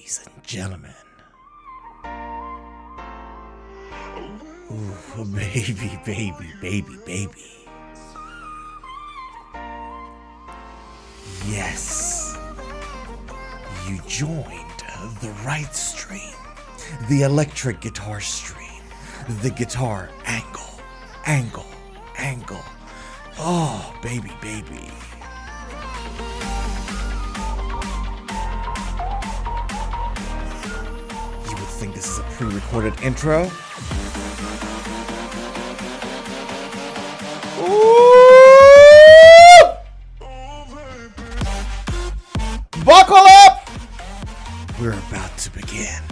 ladies and gentlemen. Ooh, baby, baby, baby, baby. Yes, you joined the right stream, the electric guitar stream, the guitar angle. Oh, baby, baby. You would think this is a pre-recorded intro. Ooh! Buckle up! We're about to begin.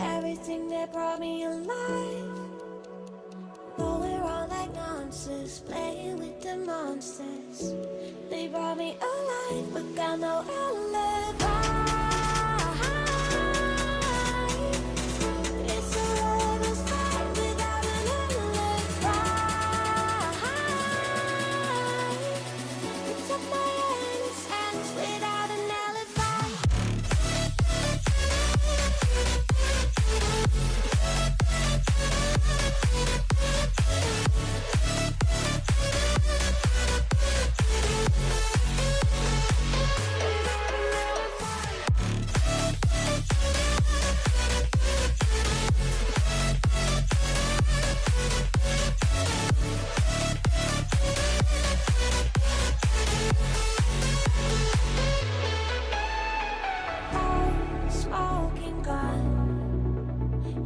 Everything that brought me alive. Though we're all like monsters, playing with the monsters. They brought me alive, but got no alibi. It's a lover's fight without an alibi. It's up my innocence without an alibi. Smoking gun,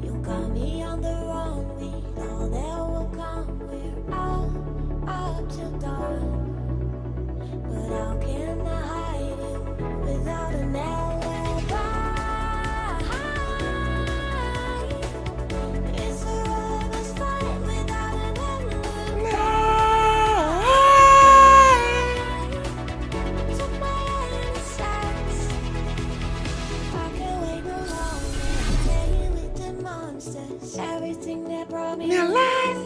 you got me on the wrong. We know that will come. We're out up till dawn, but how can I hide you without an alibi? It's a lover's fight without an alibi. Took my innocence. I can't wait no longer. Playing with the monsters. Everything that brought me alive.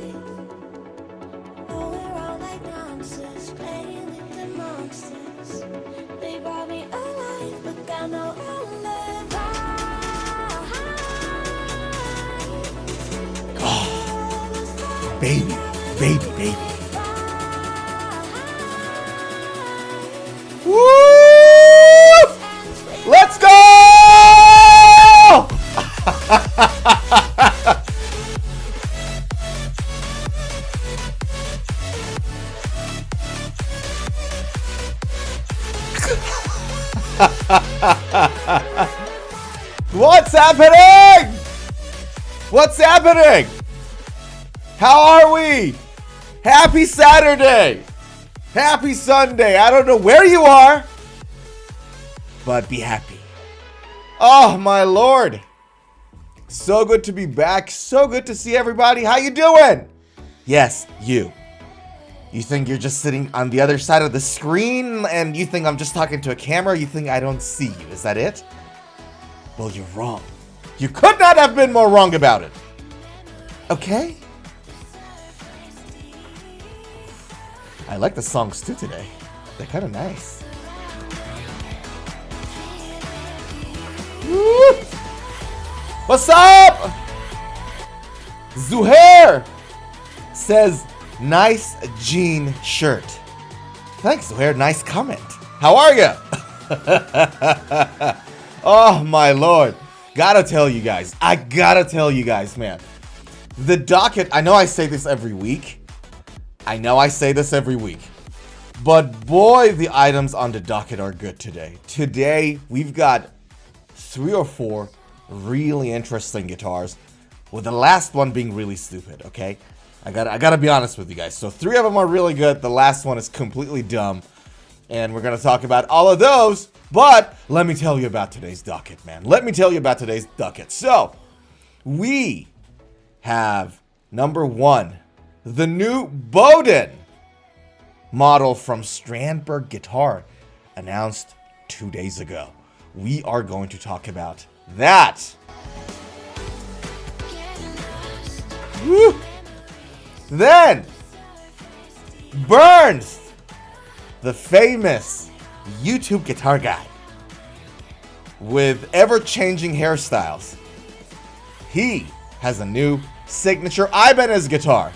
Oh, we're all like monsters. Playing with the monsters. They brought me alive, but got no alibi. Baby, baby, baby. Woo! What's happening? What's happening? How are we? Happy Saturday. Happy Sunday. I don't know where you are, but be happy. Oh, my Lord. So good to be back. So good to see everybody. How you doing? Yes, you. You think you're just sitting on the other side of the screen and you think I'm just talking to a camera? You think I don't see you? Is that it? Well, you're wrong. You could not have been more wrong about it. Okay? I like the songs too today. They're kind of nice. Woo! What's up? Zuhair says, nice jean shirt. Thanks, Zuhair. Nice comment. How are you? Oh, my Lord. Gotta tell you guys. I gotta tell you guys, man. The docket, I know I say this every week. But boy, the items on the docket are good today. Today, we've got 3 or 4 really interesting guitars, with the last one being really stupid, okay? I gotta be honest with you guys. So 3 of them are really good. The last one is completely dumb. And we're gonna talk about all of those. But let me tell you about today's docket, man. Let me tell you about today's docket. So, we have number 1. The new Bowden model from Strandberg Guitar, announced 2 days ago. We are going to talk about that. Woo. Then, Bernth, the famous YouTube guitar guy with ever-changing hairstyles. He has a new signature Ibanez guitar.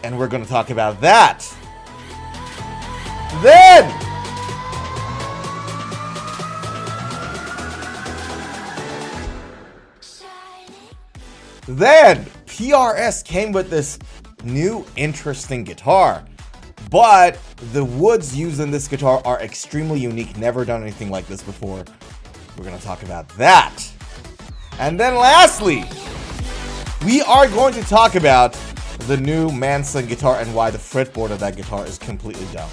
And we're going to talk about that. Then PRS came with this new interesting guitar. But the woods used in this guitar are extremely unique. Never done anything like this before. We're going to talk about that. And then lastly, we are going to talk about the new Manson guitar and why the fretboard of that guitar is completely dumb.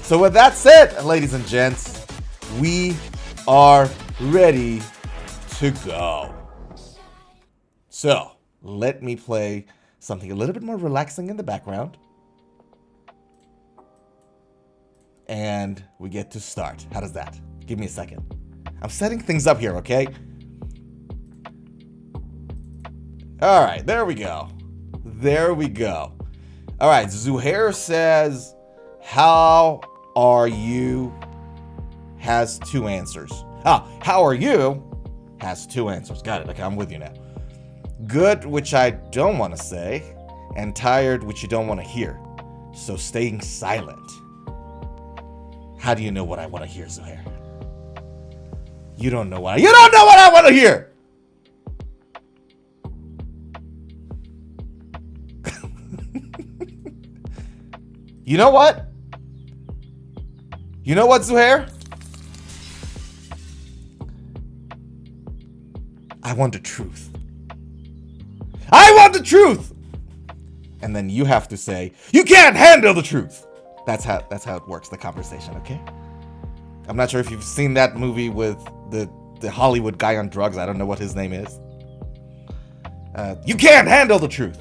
So with that said, ladies and gents, we are ready to go. So let me play something a little bit more relaxing in the background. And we get to start. How does that? Give me a second. I'm setting things up here, okay? All right, there we go. There we go. All right, Zuhair says, how are you? Has 2 answers. How are you? Has 2 answers. Got it. Okay, I'm with you now. Good, which I don't want to say, and tired, which you don't want to hear. So staying silent. How do you know what I want to hear, Zuhair? You don't know what I want to hear. You know what? You know what, Zuhair? I want the truth. I want the truth! And then you have to say, you can't handle the truth! That's how it works, the conversation, okay? I'm not sure if you've seen that movie with the Hollywood guy on drugs. I don't know what his name is. You can't handle the truth!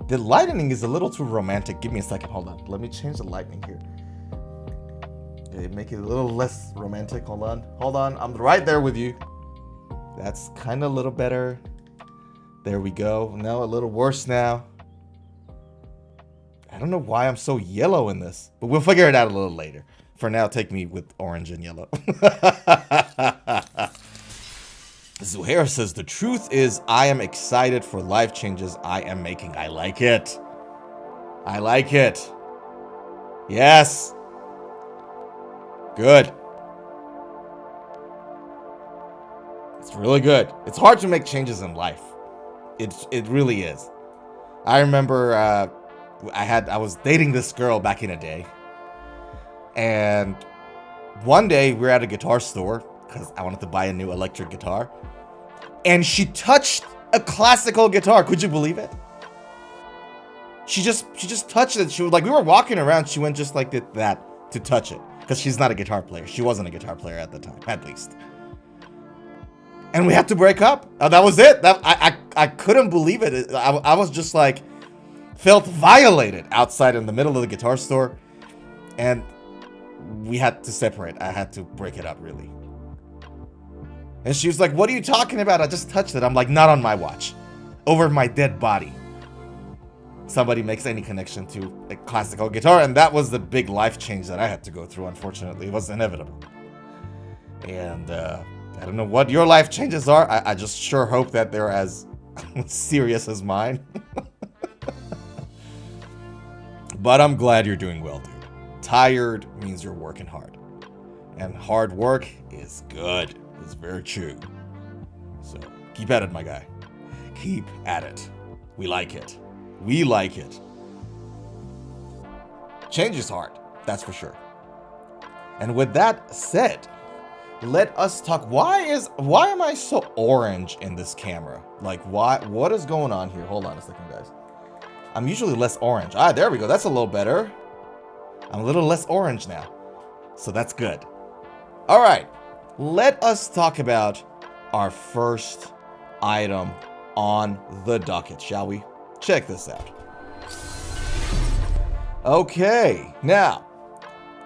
The lightning is a little too romantic. Give me a second. Hold on. Let me change the lightning here. Okay, make it a little less romantic. Hold on. Hold on. I'm right there with you. That's kind of a little better. There we go. No, a little worse now. I don't know why I'm so yellow in this, but we'll figure it out a little later. For now, take me with orange and yellow. Zuhair says, the truth is I am excited for life changes I am making. I like it. I like it. Yes. Good. It's really good. It's hard to make changes in life. It really is. I remember I was dating this girl back in the day. And one day we were at a guitar store because I wanted to buy a new electric guitar. And she touched a classical guitar. Could you believe it? She just touched it. She was like, we were walking around. She went just like that to touch it. Because she's not a guitar player. She wasn't a guitar player at the time, at least. And we had to break up. That was it. I couldn't believe it. I was just like, felt violated outside in the middle of the guitar store. And we had to separate. I had to break it up, really. And she was like, what are you talking about? I just touched it. I'm like, not on my watch. Over my dead body. Somebody makes any connection to a classical guitar. And that was the big life change that I had to go through, unfortunately. It was inevitable. And I don't know what your life changes are. I just sure hope that they're as serious as mine. But I'm glad you're doing well, dude. Tired means you're working hard. And hard work is good. It's very true. So keep at it, my guy. Keep at it. We like it. We like it. Change is hard. That's for sure. And with that said, let us talk. Why am I so orange in this camera? Like, what is going on here? Hold on a second, guys. I'm usually less orange. Ah, there we go. That's a little better. I'm a little less orange now. So that's good. All right. Let us talk about our first item on the docket, shall we? Check this out. Okay. Now,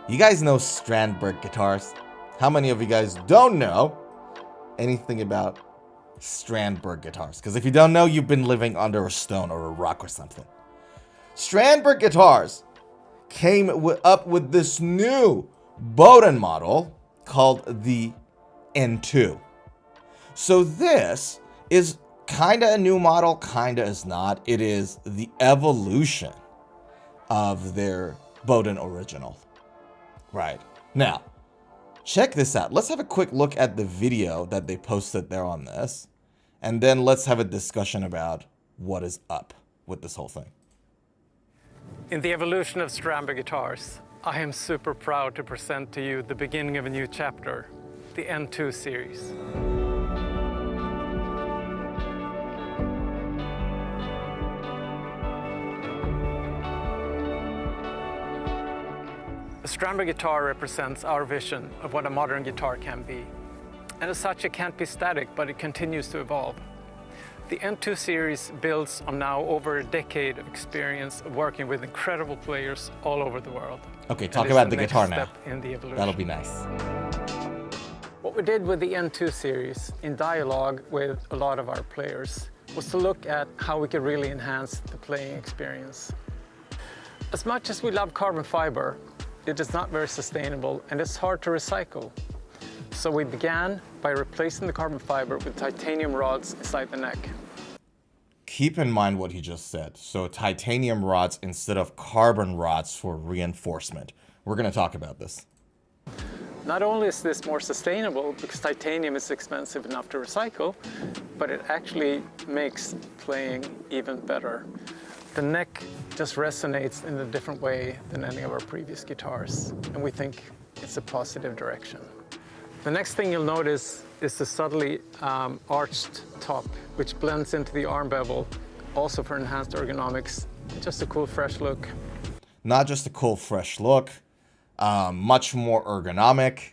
you guys know Strandberg guitars. How many of you guys don't know anything about Strandberg guitars? Because if you don't know, you've been living under a stone or a rock or something. Strandberg guitars came up with this new Boden model called the N2. So this is kind of a new model, kind of is not. It is the evolution of their Boden original. Right. Now, check this out. Let's have a quick look at the video that they posted there on this. And then let's have a discussion about what is up with this whole thing. In the evolution of Strandberg guitars, I am super proud to present to you the beginning of a new chapter, the N2 series. A Strandberg guitar represents our vision of what a modern guitar can be. And as such, it can't be static, but it continues to evolve. The N2 series builds on now over a decade of experience of working with incredible players all over the world. Okay, talk about the guitar now. In the evolution. That'll be nice. What we did with the N2 series, in dialogue with a lot of our players, was to look at how we could really enhance the playing experience. As much as we love carbon fiber, it is not very sustainable and it's hard to recycle. So we began by replacing the carbon fiber with titanium rods inside the neck. Keep in mind what he just said. So titanium rods instead of carbon rods for reinforcement. We're going to talk about this. Not only is this more sustainable because titanium is expensive enough to recycle, but it actually makes playing even better. The neck just resonates in a different way than any of our previous guitars, and we think it's a positive direction. The next thing you'll notice is the subtly arched top, which blends into the arm bevel, also for enhanced ergonomics. Just a cool, fresh look. Not just a cool, fresh look, much more ergonomic,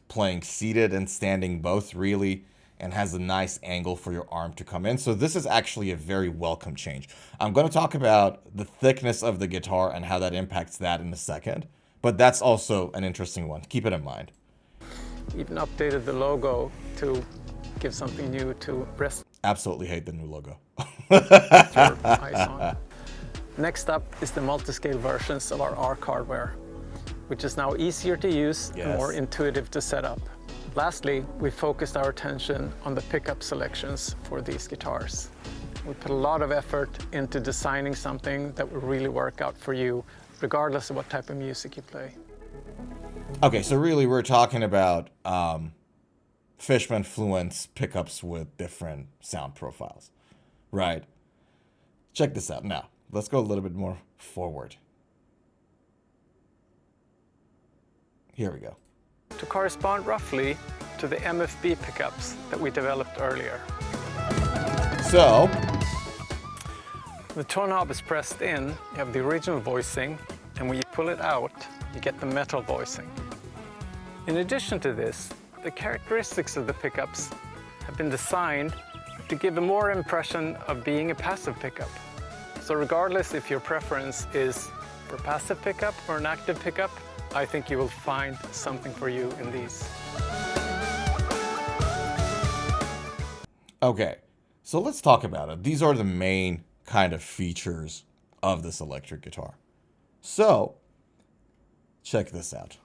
playing seated and standing both really, and has a nice angle for your arm to come in. So this is actually a very welcome change. I'm going to talk about the thickness of the guitar and how that impacts that in a second, but that's also an interesting one. Keep it in mind. Even updated the logo to give something new to rest. Absolutely hate the new logo. Your eyes on. Next up is the multi-scale versions of our ARC hardware, which is now easier to use and more intuitive to set up. Lastly, we focused our attention on the pickup selections for these guitars. We put a lot of effort into designing something that will really work out for you, regardless of what type of music you play. Okay, so really we're talking about Fishman Fluence pickups with different sound profiles, right? Check this out now. Let's go a little bit more forward. Here we go. to correspond roughly to the MFB pickups that we developed earlier. So, The tone knob is pressed in, you have the original voicing, and when you pull it out, you get the metal voicing. In addition to this, the characteristics of the pickups have been designed to give a more impression of being a passive pickup. So regardless if your preference is for passive pickup or an active pickup, I think you will find something for you in these. okay, so let's talk about it. These are the main kind of features of this electric guitar. So, check this out.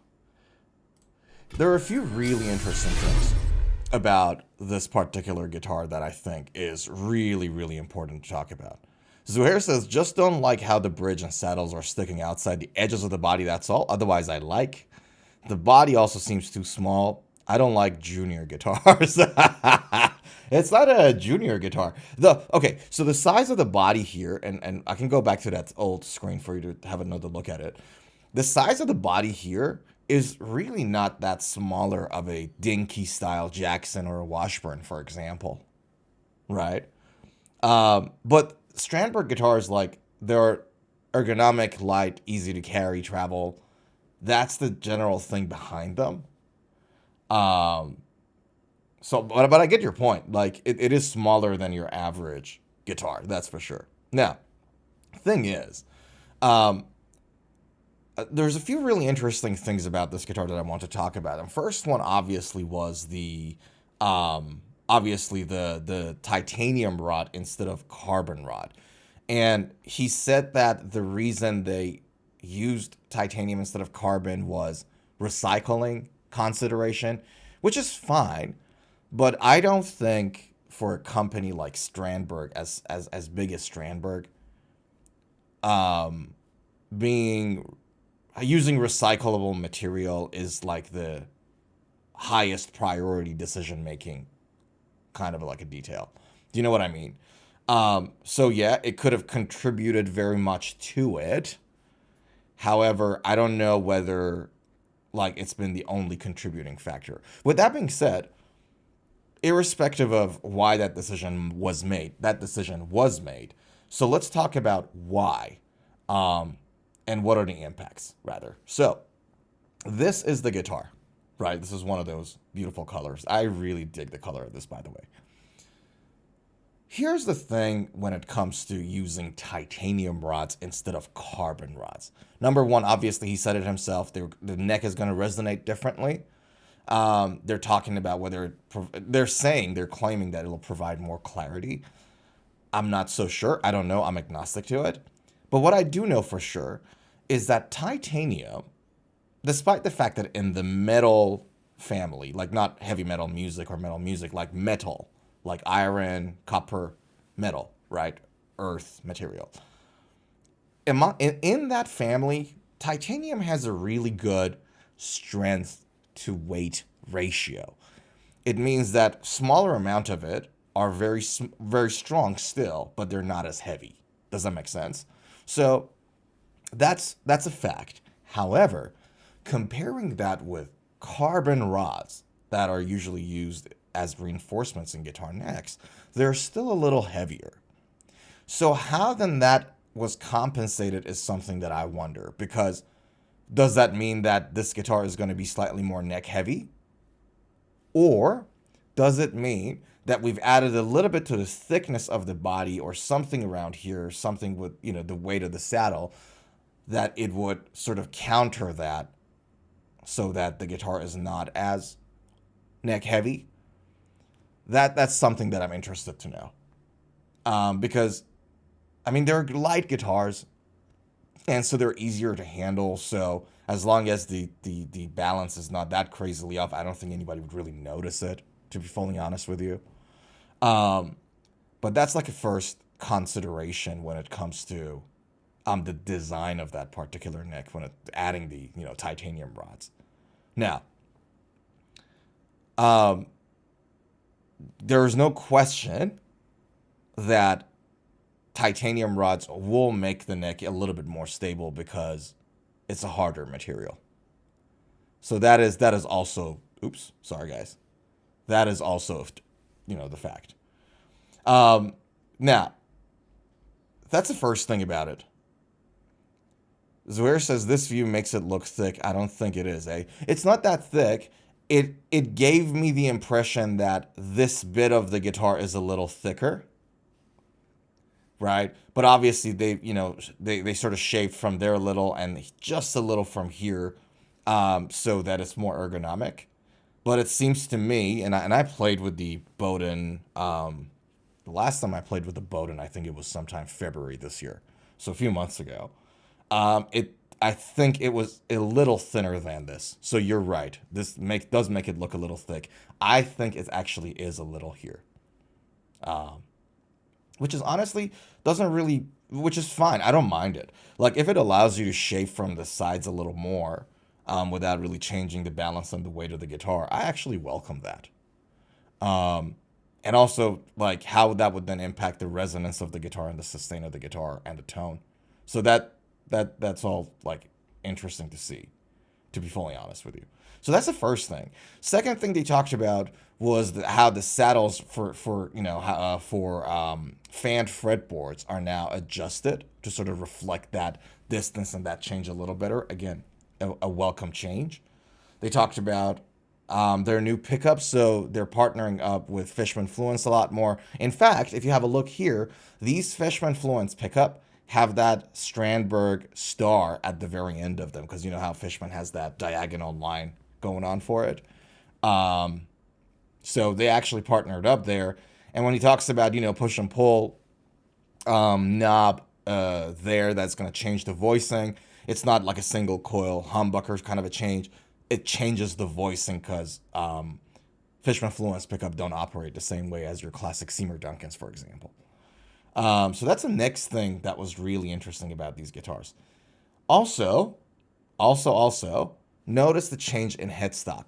There are a few really interesting things about this particular guitar that I think is really, really important to talk about. Zuhair says, just don't like how the bridge and saddles are sticking outside the edges of the body, that's all. Otherwise, I like. The body also seems too small. I don't like junior guitars. It's not a junior guitar. Okay, so the size of the body here, and I can go back to that old screen for you to have another look at it. The size of the body here is really not that smaller of a dinky style Jackson or a Washburn, for example, right? But Strandberg guitars, like, they're ergonomic, light, easy to carry, travel. That's the general thing behind them. So, but I get your point. Like, it is smaller than your average guitar, that's for sure. Now, thing is, there's a few really interesting things about this guitar that I want to talk about. And first one, obviously, was the titanium rod instead of carbon rod. And he said that the reason they used titanium instead of carbon was recycling consideration, which is fine. But I don't think for a company like Strandberg, as big as Strandberg, using recyclable material is like the highest priority decision making kind of like a detail. Do you know what I mean? So yeah, it could have contributed very much to it. However, I don't know whether like it's been the only contributing factor. With that being said, irrespective of why that decision was made. So let's talk about why, and what are the impacts, rather. So this is the guitar, right? This is one of those beautiful colors. I really dig the color of this, by the way. Here's the thing when it comes to using titanium rods instead of carbon rods. Number one, obviously, he said it himself, the neck is going to resonate differently. They're talking about whether they're claiming that it'll provide more clarity. I'm not so sure. I don't know. I'm agnostic to it. But what I do know for sure is that titanium, despite the fact that in the metal family, like not heavy metal music or metal music, like metal, like iron, copper, metal, right? Earth material. In that family, titanium has a really good strength to weight ratio. It means that smaller amount of it are very strong still, but they're not as heavy. Does that make sense? So that's a fact. However, comparing that with carbon rods that are usually used as reinforcements in guitar necks, they're still a little heavier. So how then that was compensated is something that I wonder, because does that mean that this guitar is going to be slightly more neck heavy? Or does it mean that we've added a little bit to the thickness of the body or something around here, something with, you know, the weight of the saddle, that it would sort of counter that so that the guitar is not as neck heavy? That's something that I'm interested to know. Because, I mean, they're light guitars, and so they're easier to handle. So as long as the balance is not that crazily off, I don't think anybody would really notice it, to be fully honest with you. But that's like a first consideration when it comes to the design of that particular neck, when adding the, you know, titanium rods. Now, there is no question that titanium rods will make the neck a little bit more stable because it's a harder material. So that is also, oops, sorry guys. That is also, the fact. Now, that's the first thing about it. Zuhair says this view makes it look thick. I don't think it is, eh? It's not that thick. It gave me the impression that this bit of the guitar is a little thicker. Right? But obviously they sort of shaved from there a little and just a little from here, so that it's more ergonomic. But it seems to me, and I played with the Bowden, the last time I played with the Bowden, I think it was sometime February this year. So a few months ago. I think it was a little thinner than this. So you're right. This does make it look a little thick. I think it actually is a little here. Which is honestly which is fine. I don't mind it. Like if it allows you to shave from the sides a little more, without really changing the balance and the weight of the guitar, I actually welcome that. And also like how that would then impact the resonance of the guitar and the sustain of the guitar and the tone. So that's all like interesting to see, to be fully honest with you. So that's the first thing. Second thing they talked about was how the saddles for fanned fretboards are now adjusted to sort of reflect that distance and that change a little better. Again, a welcome change. They talked about their new pickups, so they're partnering up with Fishman Fluence a lot more. In fact, if you have a look here, these Fishman Fluence pickup have that Strandberg star at the very end of them, because you know how Fishman has that diagonal line going on for it. So they actually partnered up there. And when he talks about, push and pull knob there, that's going to change the voicing. It's not like a single coil humbucker kind of a change. It changes the voicing because Fishman Fluence pickup don't operate the same way as your classic Seymour Duncans, for example. So that's the next thing that was really interesting about these guitars. Also, notice the change in headstock.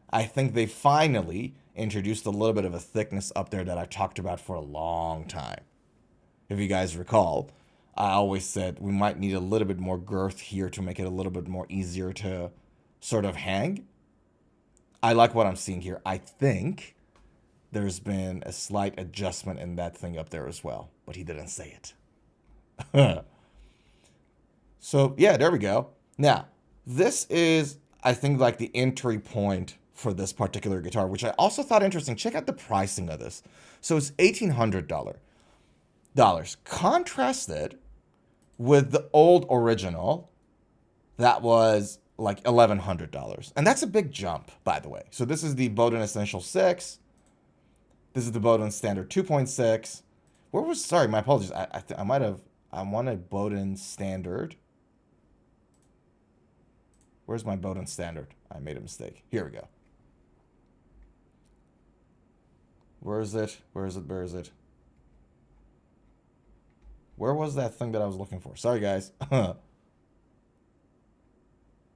I think they finally introduced a little bit of a thickness up there that I talked about for a long time. If you guys recall, I always said we might need a little bit more girth here to make it a little bit more easier to sort of hang. I like what I'm seeing here. I think there's been a slight adjustment in that thing up there as well, but he didn't say it. So yeah, there we go. Now, this is, I think, like the entry point for this particular guitar, which I also thought interesting. Check out the pricing of this. So it's $1,800. Contrasted with the old original that was like $1,100. And that's a big jump, by the way. So this is the Bowden Essential 6. This is the Bowden Standard 2.6. Sorry, my apologies. I want a Bowden Standard. Where's my Bowden Standard? I made a mistake. Here we go. Where is it? Where is it? Where was that thing that I was looking for? Sorry, guys.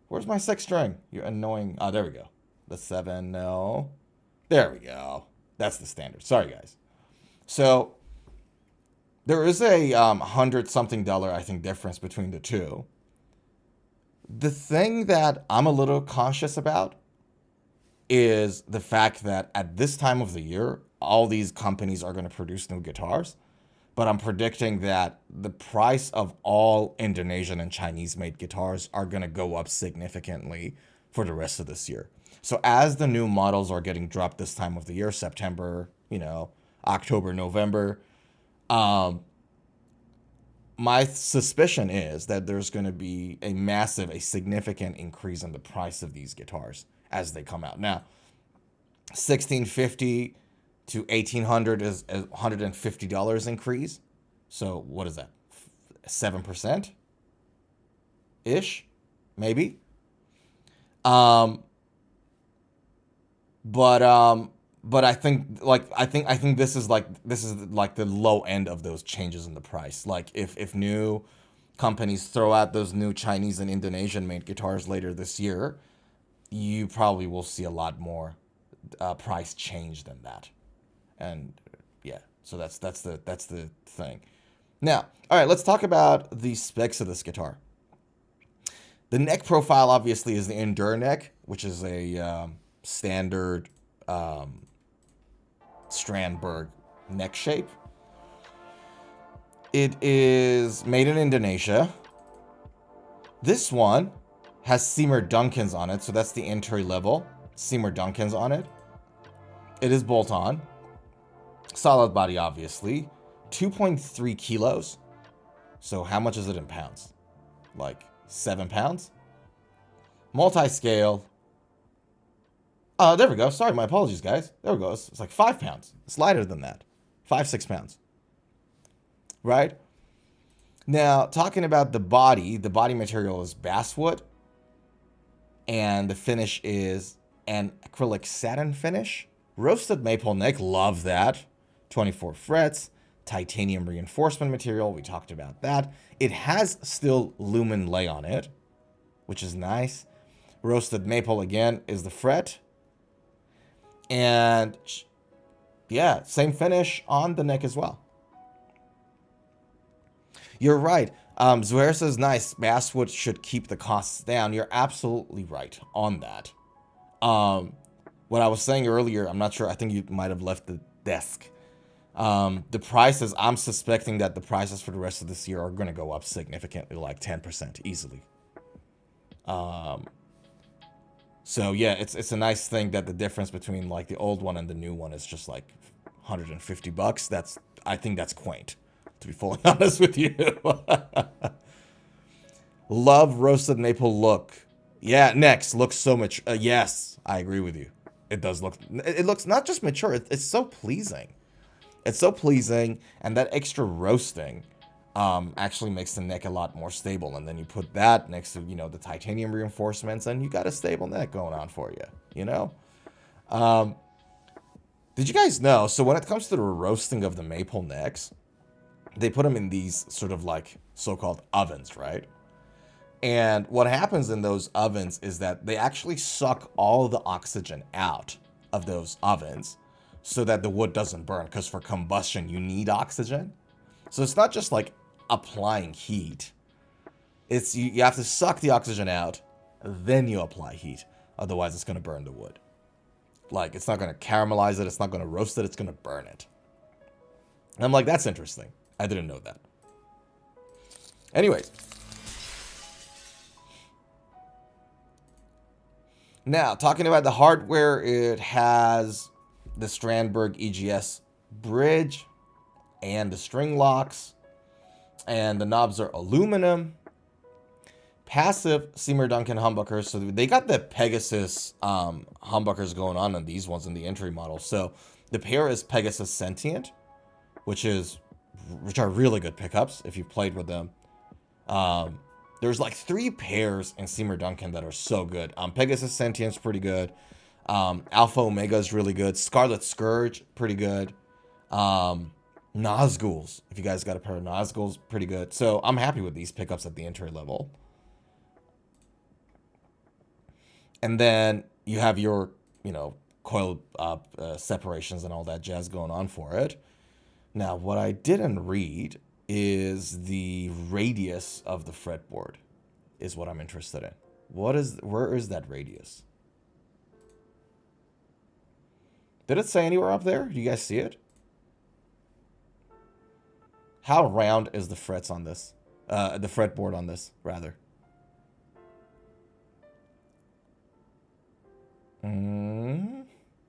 Where's my 6th string? You annoying... Oh, there we go. The 7, no. There we go. That's the standard. Sorry, guys. So, there is a $100-something, I think, difference between the two. The thing that I'm a little cautious about is the fact that at this time of the year, all these companies are going to produce new guitars. But I'm predicting that the price of all Indonesian and Chinese-made guitars are going to go up significantly for the rest of this year. So as the new models are getting dropped this time of the year, September, October, November, my suspicion is that there's going to be a significant increase in the price of these guitars as they come out. Now, $1,650 to $1,800 is a $150 increase. So what is that? 7% ish, maybe. But I think this is like the low end of those changes in the price. Like if new companies throw out those new Chinese and Indonesian made guitars later this year, you probably will see a lot more price change than that. And yeah, so that's the thing. Now, all right, let's talk about the specs of this guitar. The neck profile obviously is the Endure neck, which is a standard Strandberg neck shape. It is made in Indonesia. This one has Seymour Duncans on it, so that's the entry level. Seymour Duncans on it. It is bolt-on. Solid body, obviously. 2.3 kilos. So how much is it in pounds? Like 7 pounds? Multi-scale. Oh, there we go. Sorry, my apologies, guys. There we go. It's like 5 pounds. It's lighter than that. 5-6 pounds. Right? Now, talking about the body material is basswood. And the finish is an acrylic satin finish. Roasted maple neck. Love that. 24 frets. Titanium reinforcement material. We talked about that. It has still lumen lay on it, which is nice. Roasted maple again is the fret. And yeah, same finish on the neck as well. You're right. Zuhair says, nice. Basswood should keep the costs down. You're absolutely right on that. What I was saying earlier, I'm not sure. I think you might have left the desk. The prices, I'm suspecting that the prices for the rest of this year are going to go up significantly, like 10% easily. So yeah, it's a nice thing that the difference between like the old one and the new one is just like $150. I think that's quaint, to be fully honest with you. Love roasted maple look. Yeah, next looks so much. Yes, I agree with you. It does look. It looks not just mature. It's so pleasing. It's so pleasing, and that extra roasting actually makes the neck a lot more stable. And then you put that next to, you know, the titanium reinforcements, and you got a stable neck going on for you, you know? Did you guys know, so when it comes to the roasting of the maple necks, they put them in these sort of like so-called ovens, right? And what happens in those ovens is that they actually suck all the oxygen out of those ovens so that the wood doesn't burn, because for combustion, you need oxygen. So it's not just like applying heat. It's you have to suck the oxygen out, then you apply heat. Otherwise, it's going to burn the wood. Like, it's not going to caramelize it. It's not going to roast it. It's going to burn it. And I'm like, that's interesting. I didn't know that. Anyways. Now, talking about the hardware, it has the Strandberg EGS bridge and the string locks, and the knobs are aluminum. Passive Seymour Duncan humbuckers, so they got the Pegasus humbuckers going on these ones in the entry model. So the pair is Pegasus Sentient, which are really good pickups if you've played with them. There's like 3 pairs in Seymour Duncan that are so good. Pegasus Sentient's pretty good. Alpha Omega is really good. Scarlet Scourge, pretty good. Nazguls, if you guys got a pair of Nazguls, pretty good. So I'm happy with these pickups at the entry level. And then you have your, you know, coil separations and all that jazz going on for it. Now, what I didn't read is the radius of the fretboard is what I'm interested in. Where is that radius? Did it say anywhere up there? Do you guys see it? How round is the frets on this? The fretboard on this, rather.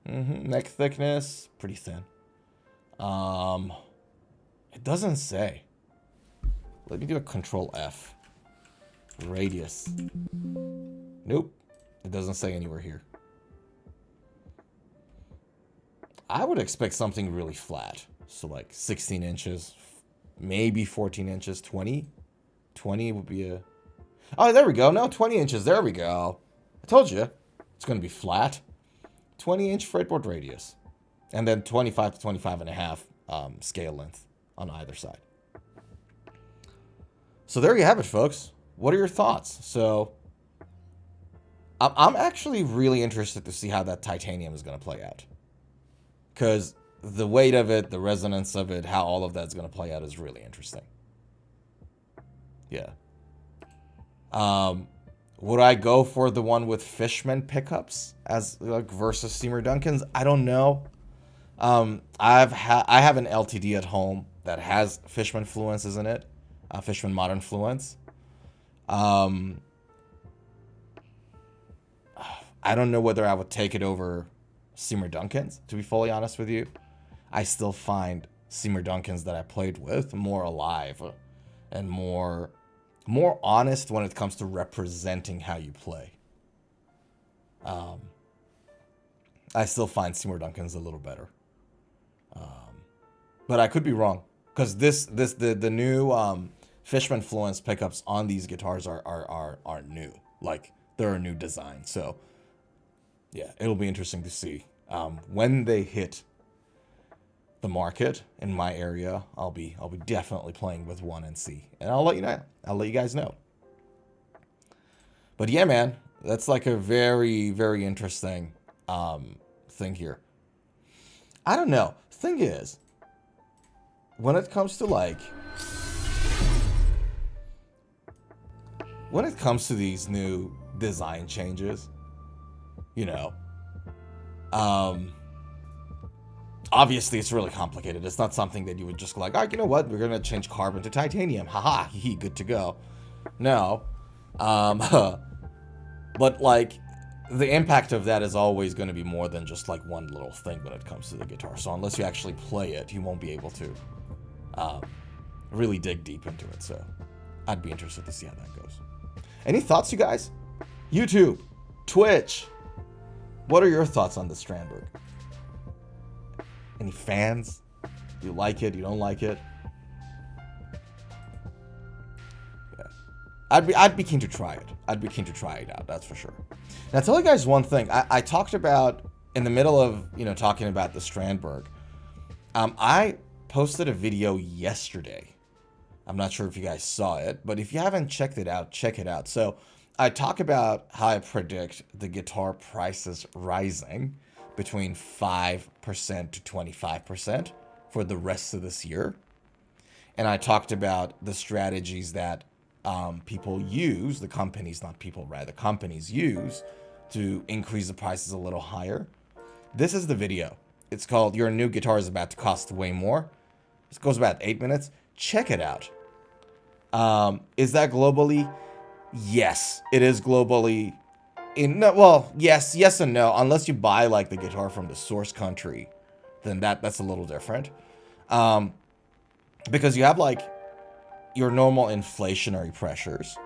Neck thickness, pretty thin. It doesn't say. Let me do a Control F. Radius. Nope. It doesn't say anywhere here. I would expect something really flat. So like 16 inches, maybe 14 inches, 20. 20 would be a... Oh, there we go. No, 20 inches. There we go. I told you. It's going to be flat. 20-inch fretboard radius. And then 25 to 25 and a half scale length on either side. So there you have it, folks. What are your thoughts? So I'm actually really interested to see how that titanium is going to play out. Because the weight of it, the resonance of it, how all of that's going to play out is really interesting. Yeah. Would I go for the one with Fishman pickups as like versus Seymour Duncan's? I don't know. I have an LTD at home that has Fishman fluences in it, Fishman modern fluence. I don't know whether I would take it over Seymour Duncan's, to be fully honest with you. I still find Seymour Duncan's that I played with more alive and more honest when it comes to representing how you play. I still find Seymour Duncan's a little better. But I could be wrong, because the new Fishman Fluence pickups on these guitars are new. Like, they're a new design. So yeah, it'll be interesting to see when they hit the market in my area. I'll be definitely playing with one and see, and I'll let you know. I'll let you guys know. But yeah, man, that's like a very, very interesting thing here. I don't know. Thing is, when it comes to these new design changes, you know, obviously it's really complicated. It's not something that you would just like, oh, you know what, we're gonna change carbon to titanium, haha, hee, good to go. No, but like the impact of that is always going to be more than just like one little thing when it comes to the guitar. So unless you actually play it, you won't be able to really dig deep into it. So I'd be interested to see how that goes. Any thoughts, you guys? YouTube, Twitch, what are your thoughts on the Strandberg? Any fans? Do you like it? You don't like it? Yeah. I'd be keen to try it. I'd be keen to try it out, that's for sure. Now, I'll tell you guys one thing. I talked about, in the middle of, talking about the Strandberg, I posted a video yesterday. I'm not sure if you guys saw it, but if you haven't checked it out, check it out. So I talk about how I predict the guitar prices rising between 5% to 25% for the rest of this year. And I talked about the strategies that people use, the companies, not people, rather, companies use to increase the prices a little higher. This is the video. It's called Your New Guitar is About to Cost Way More. This goes about 8 minutes. Check it out. Is that globally? Yes, it is globally. Yes and no. Unless you buy like the guitar from the source country, then that's a little different. Because you have like your normal inflationary pressures.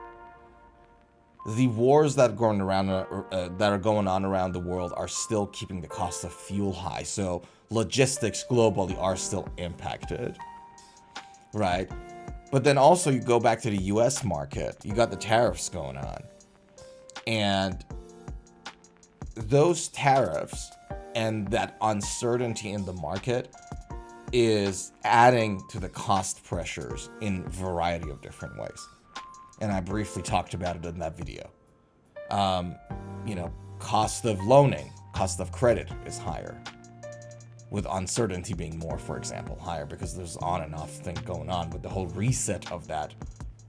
The wars that are going on around the world are still keeping the cost of fuel high. So logistics globally are still impacted, right? But then also you go back to the US market, you got the tariffs going on. And those tariffs and that uncertainty in the market is adding to the cost pressures in a variety of different ways. And I briefly talked about it in that video. Cost of loaning, cost of credit is higher, with uncertainty being more, for example, higher, because there's on and off thing going on with the whole reset of that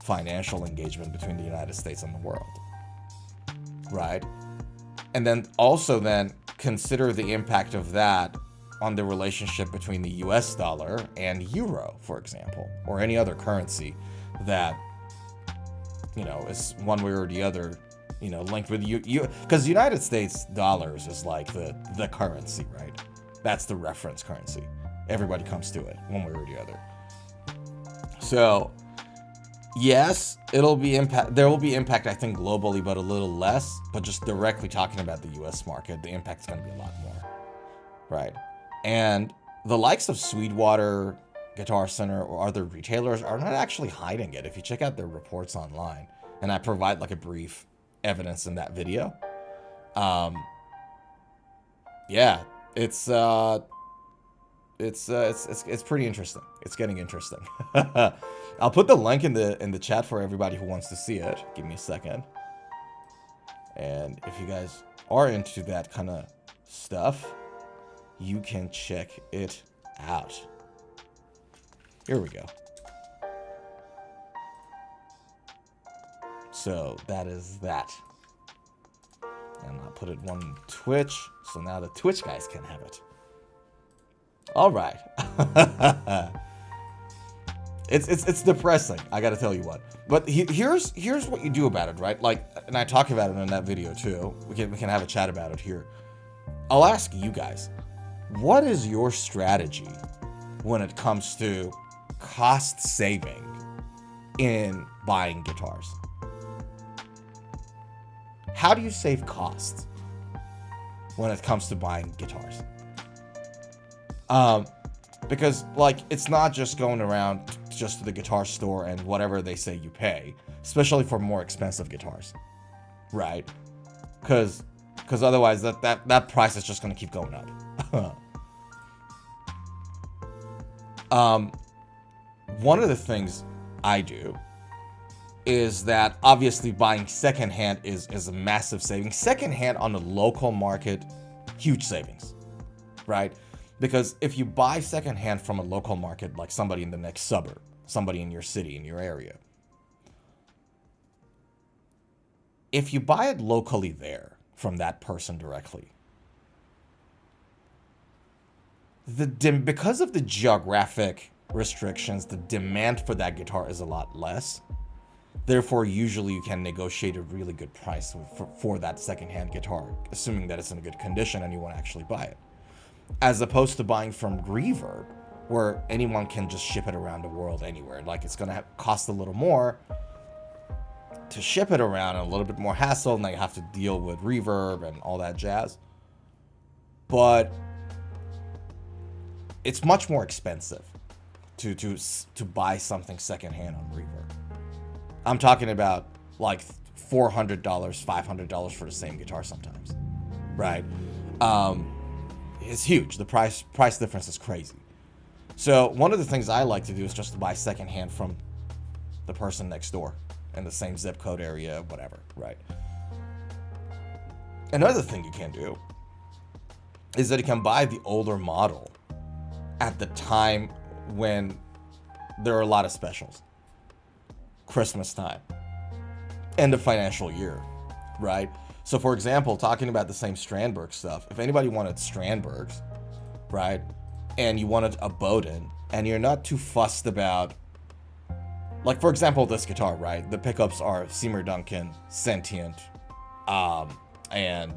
financial engagement between the United States and the world, right? And then also then consider the impact of that on the relationship between the US dollar and euro, for example, or any other currency that, is one way or the other, linked with you, because the United States dollars is like the currency, right? That's the reference currency. Everybody comes to it one way or the other. So yes, there will be impact, I think, globally, but a little less. But just directly talking about the US market, the impact's going to be a lot more, right? And the likes of Sweetwater, Guitar Center, or other retailers are not actually hiding it. If you check out their reports online, and I provide like a brief evidence in that video, yeah, it's pretty interesting. It's getting interesting. I'll put the link in the chat for everybody who wants to see it. Give me a second. And if you guys are into that kind of stuff, you can check it out. Here we go. So that is that. And I'll put it on Twitch, so now the Twitch guys can have it. All right. It's depressing, I gotta tell you what. But here's what you do about it, right? Like, and I talk about it in that video too. We can have a chat about it here. I'll ask you guys, what is your strategy when it comes to cost saving in buying guitars? How do you save costs when it comes to buying guitars? Because, like, it's not just going around just to the guitar store and whatever they say you pay, especially for more expensive guitars, right? Because otherwise that price is just going to keep going up. One of the things I do is that obviously buying secondhand is a massive savings. Secondhand on the local market, huge savings, right? Because if you buy secondhand from a local market, like somebody in the next suburb, somebody in your city, in your area, if you buy it locally there from that person directly, because of the geographic restrictions, the demand for that guitar is a lot less. Therefore, usually you can negotiate a really good price for that secondhand guitar, assuming that it's in a good condition and you want to actually buy it. As opposed to buying from Reverb, where anyone can just ship it around the world anywhere. Like, it's going to cost a little more to ship it around and a little bit more hassle, and then you have to deal with Reverb and all that jazz. But it's much more expensive to buy something secondhand on Reverb. I'm talking about like $400, $500 for the same guitar sometimes, right? It's huge. The price difference is crazy. So one of the things I like to do is just to buy secondhand from the person next door in the same zip code area, whatever, right? Another thing you can do is that you can buy the older model at the time when there are a lot of specials. Christmas time, end of financial year, right? So for example, talking about the same Strandberg stuff, if anybody wanted Strandbergs, right, and you wanted a Bowden, and you're not too fussed about, like for example, this guitar, right? The pickups are Seymour Duncan, Sentient, and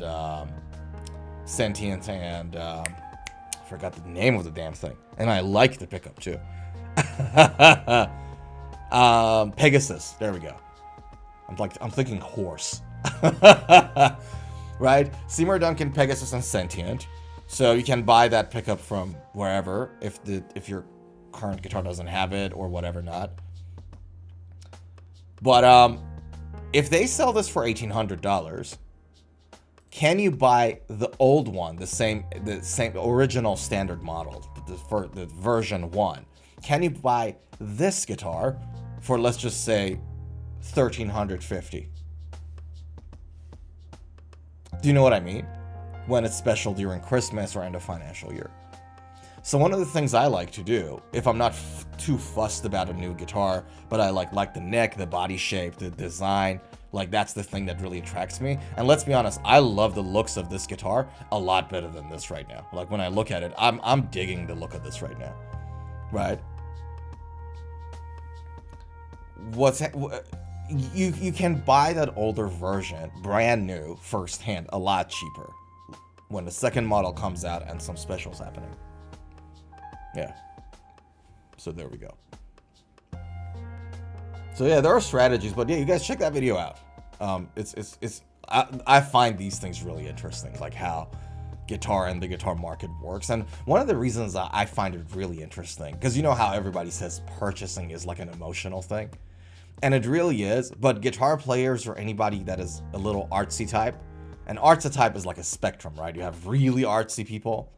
forgot the name of the damn thing, and I like the pickup too. Pegasus, there we go. I'm thinking horse. Right? Seymour Duncan, Pegasus, and Sentient. So you can buy that pickup from wherever if your current guitar doesn't have it or whatever not. But if they sell this for $1,800, can you buy the old one, the same original standard model, the version 1? Can you buy this guitar for, let's just say, $1,350? Do you know what I mean? When it's special during Christmas or end of financial year. So one of the things I like to do, if I'm not too fussed about a new guitar, but I like the neck, the body shape, the design, like that's the thing that really attracts me. And let's be honest, I love the looks of this guitar a lot better than this right now. Like when I look at it, I'm digging the look of this right now, right? You can buy that older version brand new firsthand a lot cheaper when the second model comes out and some specials happening. Yeah, so there we go. So yeah, there are strategies, but yeah, you guys check that video out. I find these things really interesting, like how guitar and the guitar market works. And one of the reasons I find it really interesting, because you know how everybody says purchasing is like an emotional thing. And it really is, but guitar players or anybody that is a little artsy type, and artsy type is like a spectrum, right? You have really artsy people,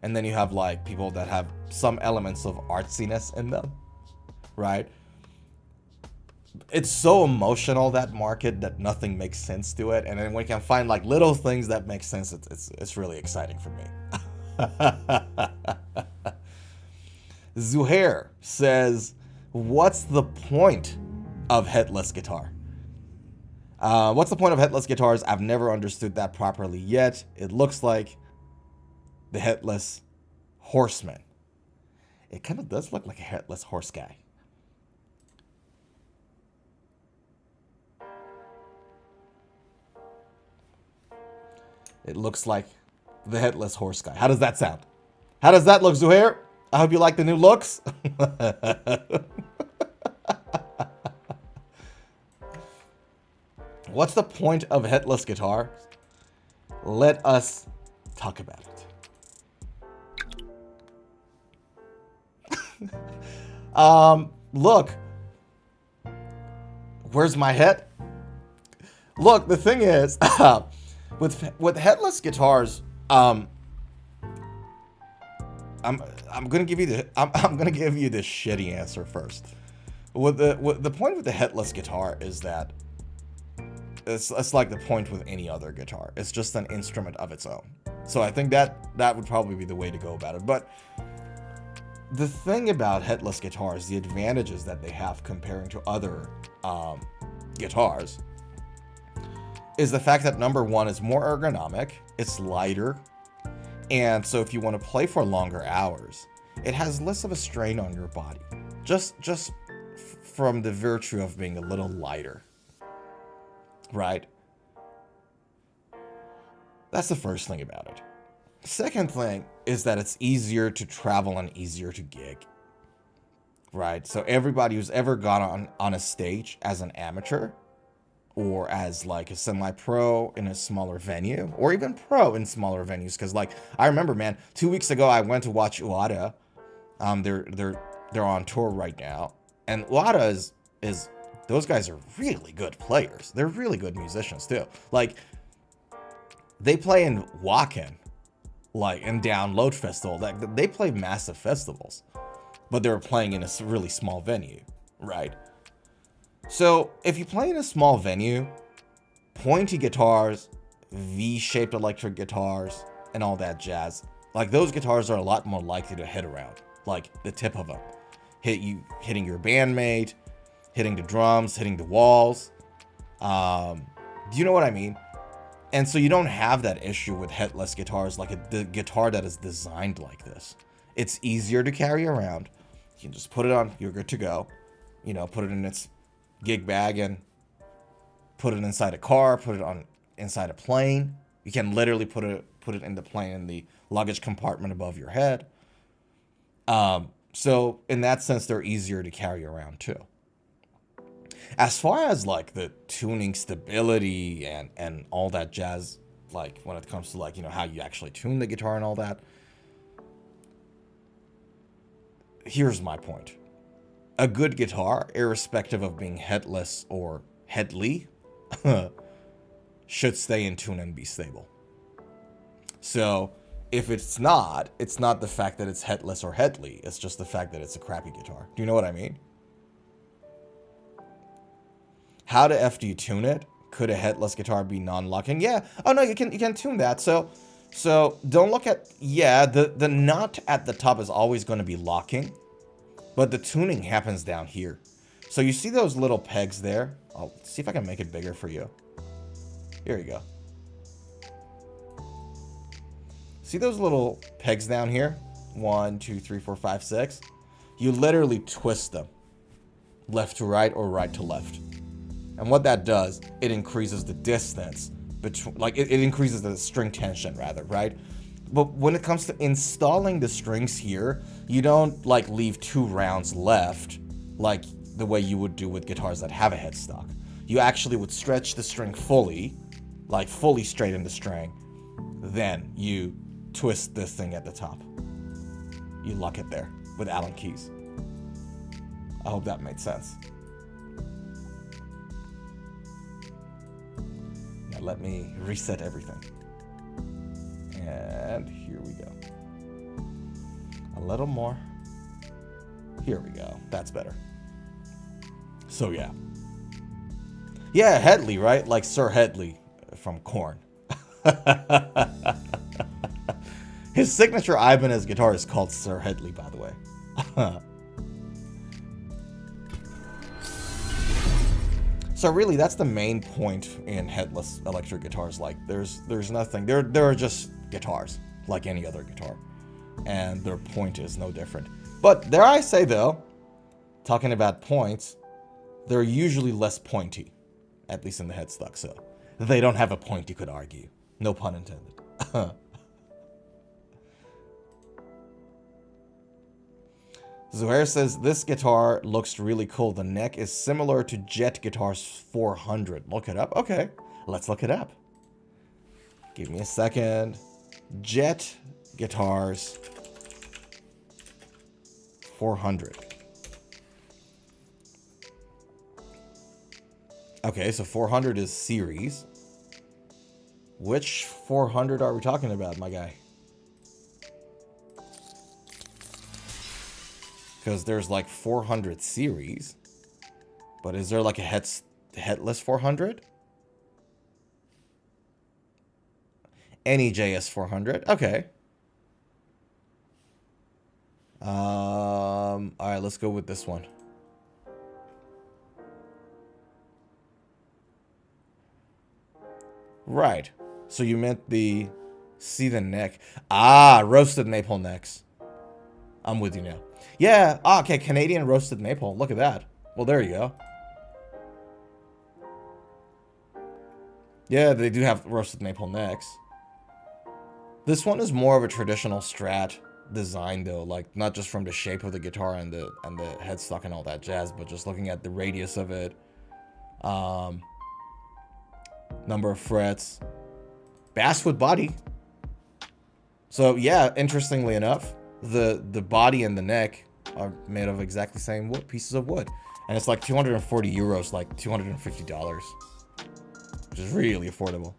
and then you have like people that have some elements of artsiness in them, right? It's so emotional, that market, that nothing makes sense to it. And then when you can find like little things that make sense, it's really exciting for me. Zuhair says, what's the point of headless guitar? What's the point of headless guitars? I've never understood that properly yet. It looks like the headless horseman. It kind of does look like a headless horse guy. It looks like the headless horse guy. How does that sound? How does that look, Zuhair? I hope you like the new looks. What's the point of headless guitar? Let us talk about it. Look. Where's my head? Look, the thing is, with headless guitars, I'm gonna give you the shitty answer first. The point with the headless guitar is that it's like the point with any other guitar. It's just an instrument of its own. So I think that would probably be the way to go about it. But the thing about headless guitars, the advantages that they have comparing to other guitars, is the fact that number one, it's more ergonomic, it's lighter, and so if you want to play for longer hours, it has less of a strain on your body. Just from the virtue of being a little lighter. Right? That's the first thing about it. Second thing is that it's easier to travel and easier to gig. Right? So everybody who's ever gone on a stage as an amateur or as like a semi-pro in a smaller venue, or even pro in smaller venues, because like I remember, man, 2 weeks ago I went to watch Uada. They're on tour right now, and Uada is those guys are really good players. They're really good musicians too. Like they play in Wacken, like in Download Festival. Like they play massive festivals, but they're playing in a really small venue, right? So if you play in a small venue, pointy guitars, V-shaped electric guitars, and all that jazz, like those guitars are a lot more likely to hit around, like the tip of them, hitting your bandmate, hitting the drums, hitting the walls. Do you know what I mean? And so you don't have that issue with headless guitars, like the guitar that is designed like this. It's easier to carry around. You can just put it on, you're good to go. You know, put it in its gig bag and put it inside a car, put it on inside a plane. You can literally put it in the plane in the luggage compartment above your head. So in that sense, they're easier to carry around too. As far as like the tuning stability and all that jazz, like when it comes to like, you know, how you actually tune the guitar and all that, here's my point. A good guitar, irrespective of being headless or headly, should stay in tune and be stable. So if it's not the fact that it's headless or headly, it's just the fact that it's a crappy guitar. Do you know what I mean? How the F do you tune it? Could a headless guitar be non-locking? Yeah. Oh no, you can tune that. So don't look at, yeah, the nut at the top is always going to be locking, but the tuning happens down here. So you see those little pegs there? I'll see if I can make it bigger for you. Here you go. See those little pegs down here? 1, 2, 3, 4, 5, 6. You literally twist them left to right or right to left. And what that does, it increases the distance between, like it increases the string tension rather, right? But when it comes to installing the strings here, you don't like leave 2 rounds left like the way you would do with guitars that have a headstock. You actually would stretch the string fully, like fully straighten the string. Then you twist this thing at the top. You lock it there with Allen keys. I hope that made sense. Now let me reset everything. And here we go. A little more. Here we go. That's better. So yeah. Yeah, Headley, right? Like Sir Headley from Korn. His signature Ibanez guitar is called Sir Headley, by the way. So really, that's the main point in headless electric guitars. Like, there's nothing. There are just guitars, like any other guitar, and their point is no different. But dare I say, though, talking about points, they're usually less pointy, at least in the headstock. So they don't have a point you could argue. No pun intended. Zuhair says, this guitar looks really cool. The neck is similar to Jet Guitar's 400. Look it up. Okay, let's look it up. Give me a second. Jet Guitars 400. Okay, so 400 is series. Which 400 are we talking about, my guy? Because there's like 400 series. But is there like a headless 400? NEJS 400. Okay. Alright, let's go with this one. Right. So you meant the... See the neck. Ah, roasted maple necks. I'm with you now. Yeah, okay, Canadian roasted maple. Look at that. Well, there you go. Yeah, they do have roasted maple necks. This one is more of a traditional Strat design, though. Like, not just from the shape of the guitar and the headstock and all that jazz, but just looking at the radius of it. Number of frets. Basswood body. So, yeah, interestingly enough, the body and the neck are made of exactly the same pieces of wood. And it's like 240 euros, like $250. Which is really affordable.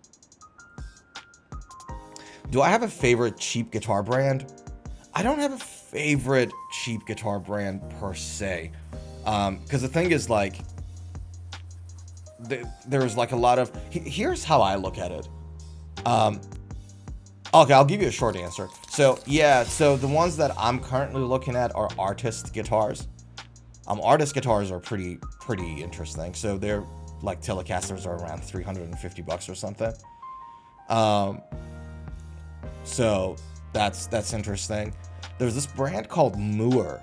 Do I have a favorite cheap guitar brand? I don't have a favorite cheap guitar brand per se. Because the thing is, like, there's like a lot of... Here's how I look at it. Okay, I'll give you a short answer. So, yeah, so the ones that I'm currently looking at are artist guitars. Artist guitars are pretty interesting. So they're like Telecasters are around $350 or something. So that's interesting. There's this brand called Moore.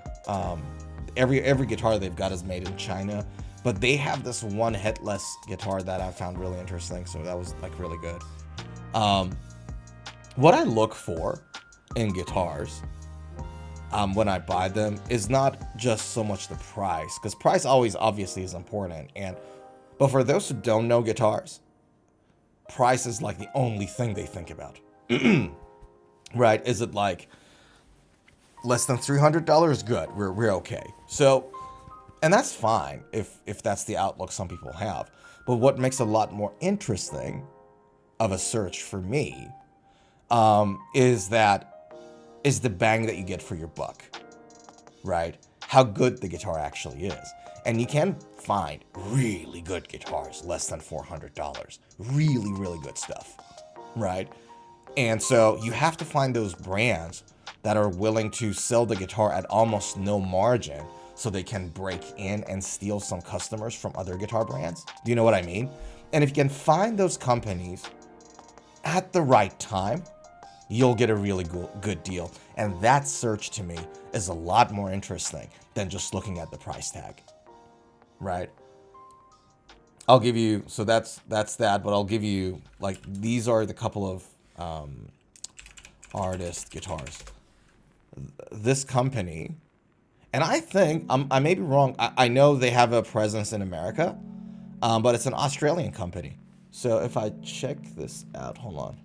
Every guitar they've got is made in China, but they have this one headless guitar that I found really interesting. So that was like really good. What I look for in guitars when I buy them is not just so much the price, because price always obviously is important. But for those who don't know guitars, price is like the only thing they think about. Right? Is it like less than $300? Good, we're okay. So, and that's fine if that's the outlook some people have. But what makes it a lot more interesting of a search for me is the bang that you get for your buck, right? How good the guitar actually is. And you can find really good guitars less than $400. Really, really good stuff, right? And so you have to find those brands that are willing to sell the guitar at almost no margin so they can break in and steal some customers from other guitar brands. Do you know what I mean? And if you can find those companies at the right time, you'll get a really good deal. And that search to me is a lot more interesting than just looking at the price tag, right? I'll give you, so that's that, but I'll give you, like, these are the couple of artist guitars. This company, and I think, I may be wrong, I know they have a presence in America, but it's an Australian company. So if I check this out, hold on.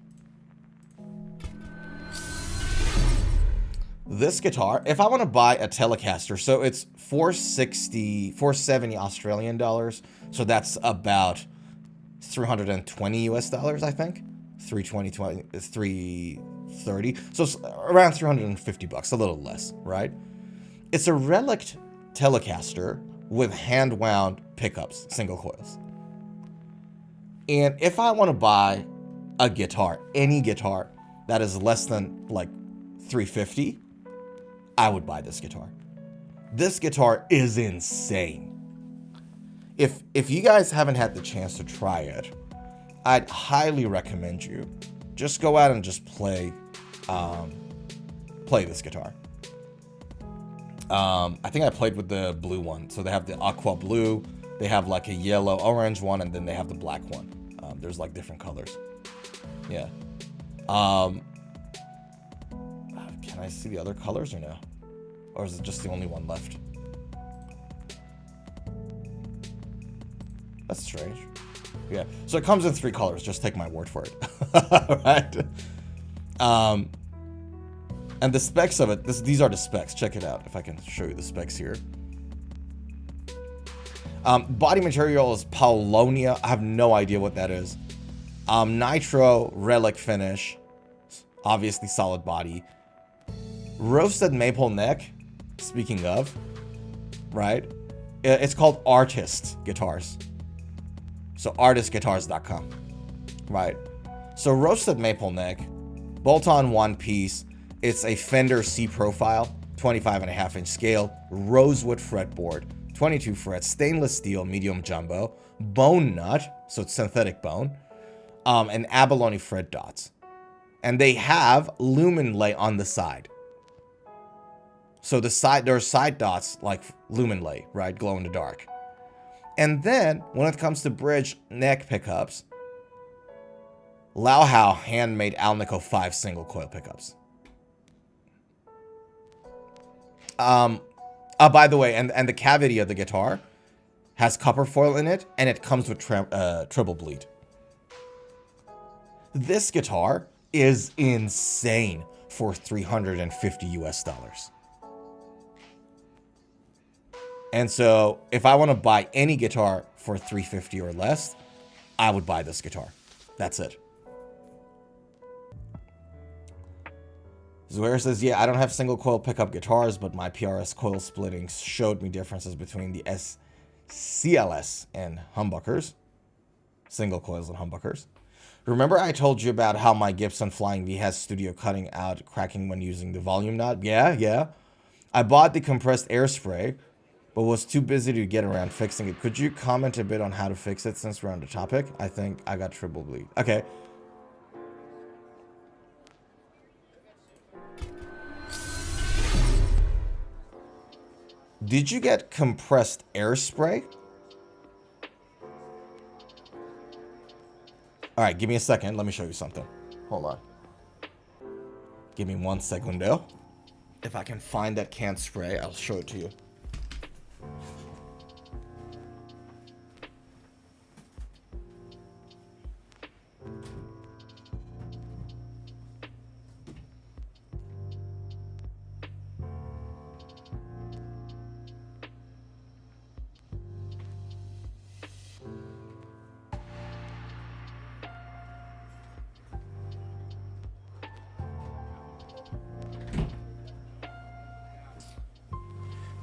This guitar, if I want to buy a Telecaster, so it's $470 Australian dollars. So that's about 320 US dollars, I think. 330. So it's around 350 bucks, a little less, right? It's a relic Telecaster with hand wound pickups, single coils. And if I want to buy a guitar, any guitar that is less than like 350, I would buy this guitar. This guitar is insane. if you guys haven't had the chance to try it, I'd highly recommend you just go out and just play this guitar. I think I played with the blue one. So they have the aqua blue, they have like a yellow orange one, and then they have the black one. There's like different colors. Yeah. Can I see the other colors or no? Or is it just the only one left? That's strange. Yeah. So it comes in 3 colors. Just take my word for it. Right? And the specs of it, these are the specs. Check it out if I can show you the specs here. Body material is Paulownia. I have no idea what that is. Nitro relic finish. Obviously solid body. Roasted maple neck. Speaking of. Right? It's called Artist Guitars. So artistguitars.com. Right? So roasted maple neck. Bolt-on one piece. It's a Fender C profile, 25.5-inch scale, rosewood fretboard, 22 frets, stainless steel, medium jumbo, bone nut, so it's synthetic bone, and abalone fret dots. And they have lumen lay on the side. So there are side dots like lumen lay, right? Glow in the dark. And then when it comes to bridge neck pickups, Lauhau handmade Alnico 5 single coil pickups. By the way, and the cavity of the guitar has copper foil in it, and it comes with triple bleed. This guitar is insane for $350 US. And so, if I want to buy any guitar for $350 or less, I would buy this guitar. That's it. Zuhair says, yeah, I don't have single coil pickup guitars, but my PRS coil splitting showed me differences between the CLS and humbuckers. Single coils and humbuckers. Remember I told you about how my Gibson Flying V has studio cutting out cracking when using the volume knob? Yeah. I bought the compressed air spray, but was too busy to get around fixing it. Could you comment a bit on how to fix it since we're on the topic? I think I got triple bleed. Okay. Did you get compressed air spray? Alright, give me a second. Let me show you something. Hold on. Give me 1 segundo. If I can find that canned spray, I'll show it to you.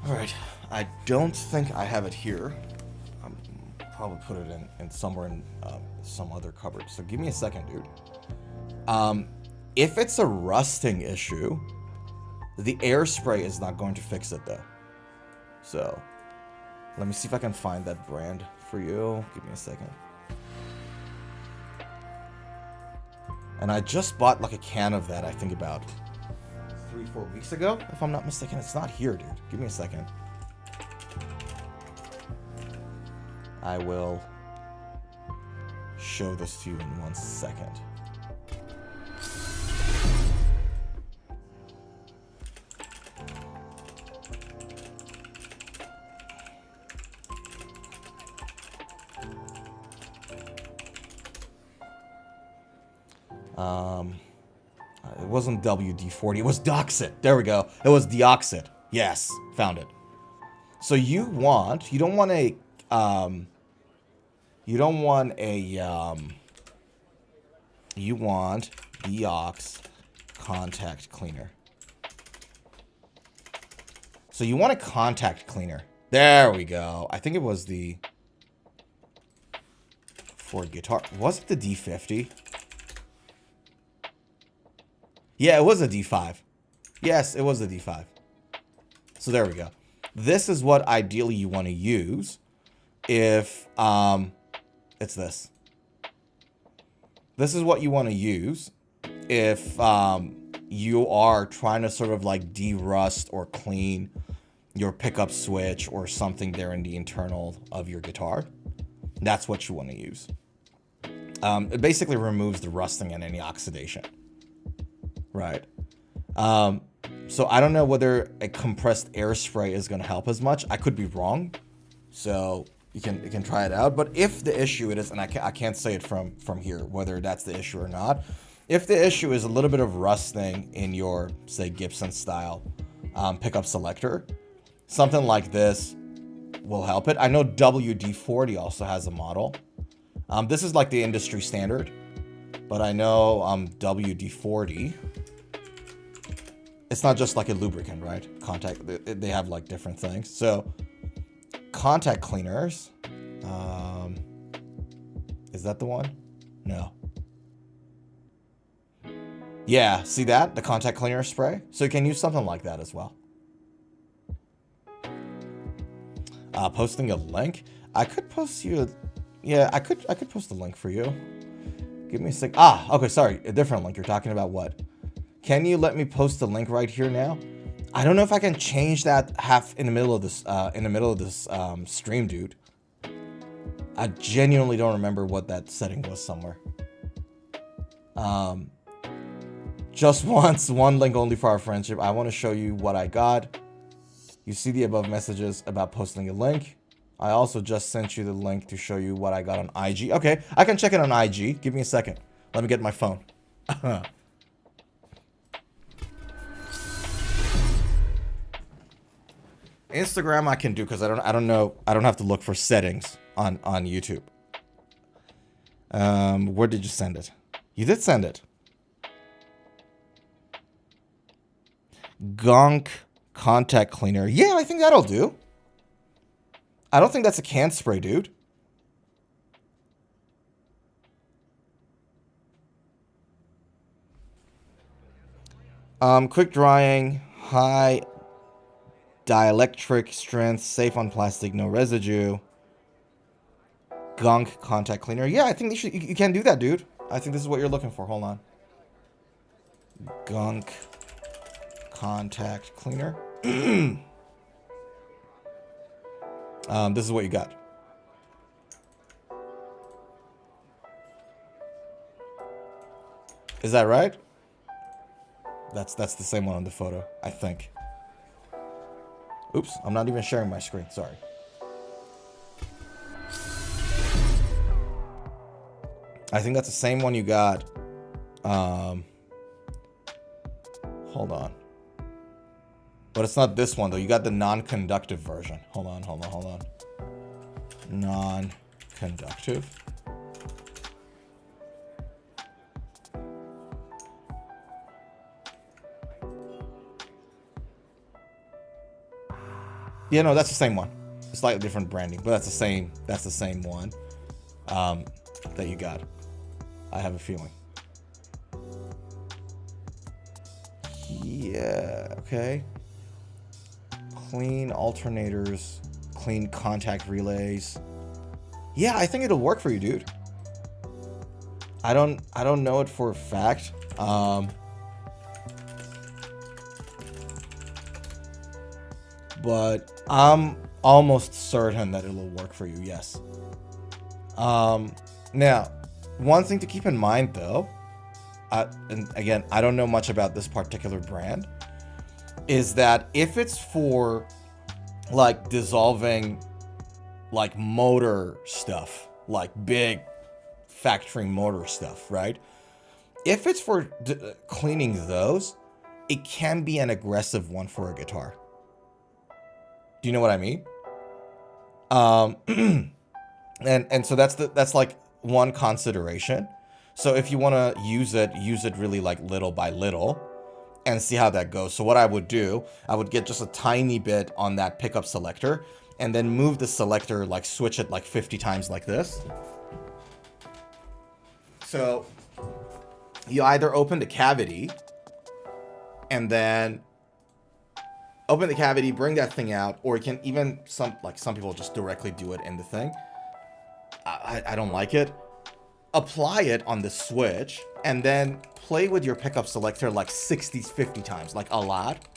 Alright, I don't think I have it here. I'll probably put it in somewhere in some other cupboard. So give me a second, dude. If it's a rusting issue, the air spray is not going to fix it though. So let me see if I can find that brand for you. Give me a second. And I just bought like a can of that, I think about 3-4 weeks ago, if I'm not mistaken. It's not here, dude. Give me a second. I will show this to you in 1 second. It wasn't WD-40, it was Doxit. There we go. It was Deoxit. Yes, found it. So you don't want a you want Deox contact cleaner. So you want a contact cleaner. There we go. I think it was the Ford guitar. Was it the D50? Yeah, it was a D5. Yes, it was a D5. So there we go. This is what ideally you want to use. if it's this. This is what you want to use if you are trying to sort of like de-rust or clean your pickup switch or something there in the internal of your guitar. That's what you want to use. It basically removes the rusting and any oxidation. Right. So I don't know whether a compressed air spray is going to help as much. I could be wrong. So you can try it out. But if the issue it is, and I can't say it from here, whether that's the issue or not. If the issue is a little bit of rusting in your, say, Gibson style pickup selector, something like this will help it. I know WD-40 also has a model. This is like the industry standard, but I know WD-40. It's not just like a lubricant, right? Contact, they have like different things. So contact cleaners, is that the one? No. Yeah, see that? The contact cleaner spray? So you can use something like that as well. Posting a link? I could post you I could post a link for you. Give me a sec. Okay, sorry. A different link. You're talking about what? Can you let me post the link right here now? I don't know if I can change that half in the middle of this stream, dude. I genuinely don't remember what that setting was somewhere. Just once, one link only for our friendship. I want to show you what I got. You see the above messages about posting a link. I also just sent you the link to show you what I got on IG. Okay, I can check it on IG. Give me a second. Let me get my phone. Instagram I can do because I don't know. I don't have to look for settings on YouTube. Where did you send it? You did send it. Gunk contact cleaner. Yeah, I think that'll do. I don't think that's a can spray, dude. Quick drying, high dielectric strength, safe on plastic, no residue. Gunk contact cleaner. Yeah, I think you can do that, dude. I think this is what you're looking for. Hold on. Gunk contact cleaner. This is what you got. Is that right? That's the same one on the photo, I think. Oops, I'm not even sharing my screen. Sorry. I think that's the same one you got. Hold on. But it's not this one, though. You got the non-conductive version. Hold on. Non-conductive. Yeah, no, that's the same one. Slightly different branding, but that's the same one that you got. I have a feeling. Yeah, okay. Clean alternators, clean contact relays. Yeah, I think it'll work for you, dude. I don't know it for a fact. But I'm almost certain that it'll work for you, yes. Now, one thing to keep in mind though, and again, I don't know much about this particular brand, is that if it's for like dissolving like motor stuff, like big factory motor stuff, right? If it's for cleaning those, it can be an aggressive one for a guitar. Do you know what I mean? And so that's like one consideration. So if you want to use it really like little by little and see how that goes. So what I would do, I would get just a tiny bit on that pickup selector and then move the selector, like switch it like 50 times like this. So you either open the cavity and then open the cavity, bring that thing out, or you can even, some people just directly do it in the thing. I don't like it. Apply it on the switch, and then play with your pickup selector like 60, 50 times, like a lot.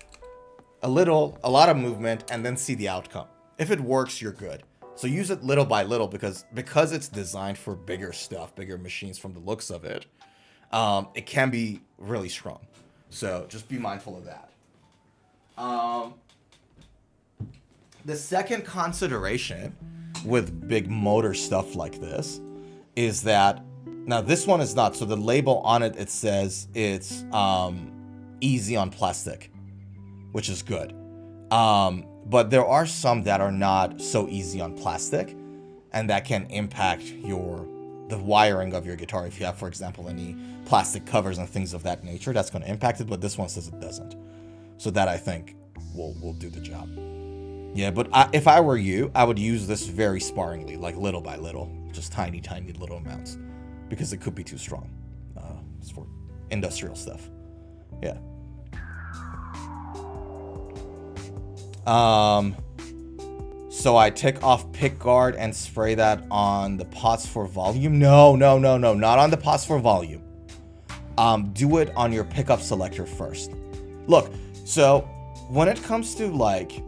A lot of movement, and then see the outcome. If it works, you're good. So use it little by little, because it's designed for bigger stuff, bigger machines from the looks of it. It can be really strong. So just be mindful of that. The second consideration with big motor stuff like this is that, now this one is not, so the label on it, it says it's easy on plastic, which is good. But there are some that are not so easy on plastic, and that can impact the wiring of your guitar. If you have, for example, any plastic covers and things of that nature, that's going to impact it, but this one says it doesn't. So that, I think, will do the job. Yeah, but if I were you, I would use this very sparingly, like little by little, just tiny, tiny little amounts, because it could be too strong. It's for industrial stuff. Yeah. So I take off pick guard and spray that on the pots for volume. No, not on the pots for volume. Do it on your pickup selector first. Look, so when it comes to like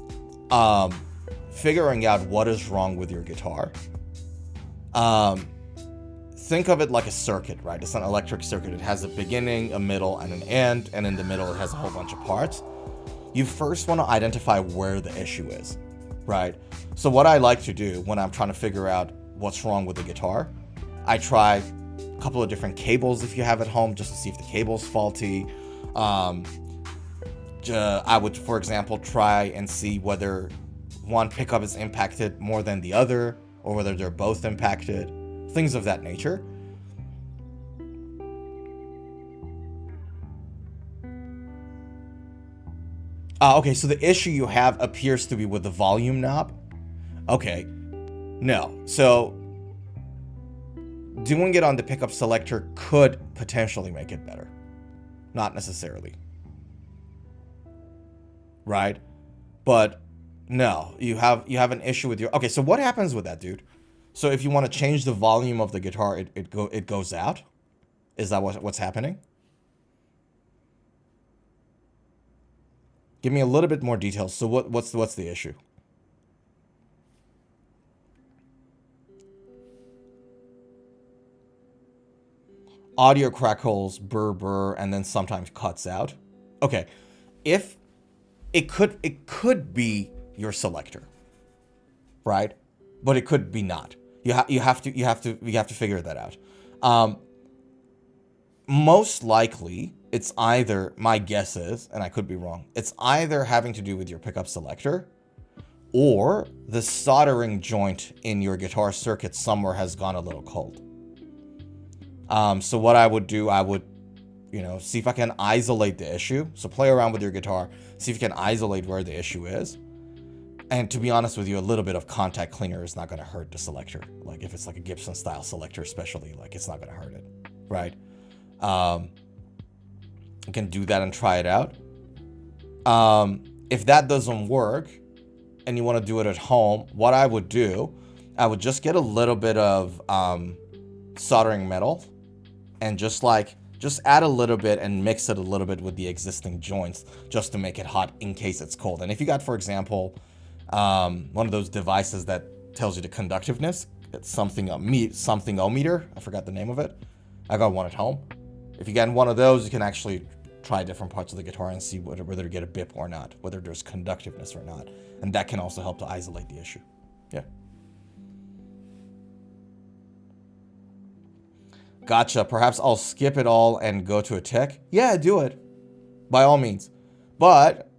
figuring out what is wrong with your guitar, think of it like a circuit, right? It's an electric circuit. It has a beginning, a middle, and an end, and in the middle it has a whole bunch of parts. You first want to identify where the issue is, right? So what I like to do when I'm trying to figure out what's wrong with the guitar, I try a couple of different cables if you have at home, just to see if the cable's faulty. I would, for example, try and see whether one pickup is impacted more than the other, or whether they're both impacted, things of that nature. Okay, so the issue you have appears to be with the volume knob. Okay, no. So doing it on the pickup selector could potentially make it better. Not necessarily. Right? But no, you have an issue with your... Okay, so what happens with that, dude? So if you want to change the volume of the guitar, it goes out? Is that what's happening? Give me a little bit more details. So what's the issue? Audio crackles, burr, and then sometimes cuts out. Okay, if it could be your selector, right? But it could be not. You have to figure that out. Most likely, it's either, my guess is, and I could be wrong, it's either having to do with your pickup selector, or the soldering joint in your guitar circuit somewhere has gone a little cold. So what I would do, see if I can isolate the issue. So play around with your guitar, see if you can isolate where the issue is. And to be honest with you, a little bit of contact cleaner is not going to hurt the selector. Like if it's like a Gibson style selector especially, like it's not going to hurt it, right? You can do that and try it out. If that doesn't work and you want to do it at home, what I would do, I would just get a little bit of soldering metal and just add a little bit and mix it a little bit with the existing joints just to make it hot in case it's cold. And if you got, for example, one of those devices that tells you the conductiveness, it's something-o-meter, I forgot the name of it. I got one at home. If you get one of those, you can actually try different parts of the guitar and see whether to get a bip or not, whether there's conductiveness or not. And that can also help to isolate the issue. Yeah. Gotcha. Perhaps I'll skip it all and go to a tech. Yeah, do it. By all means. But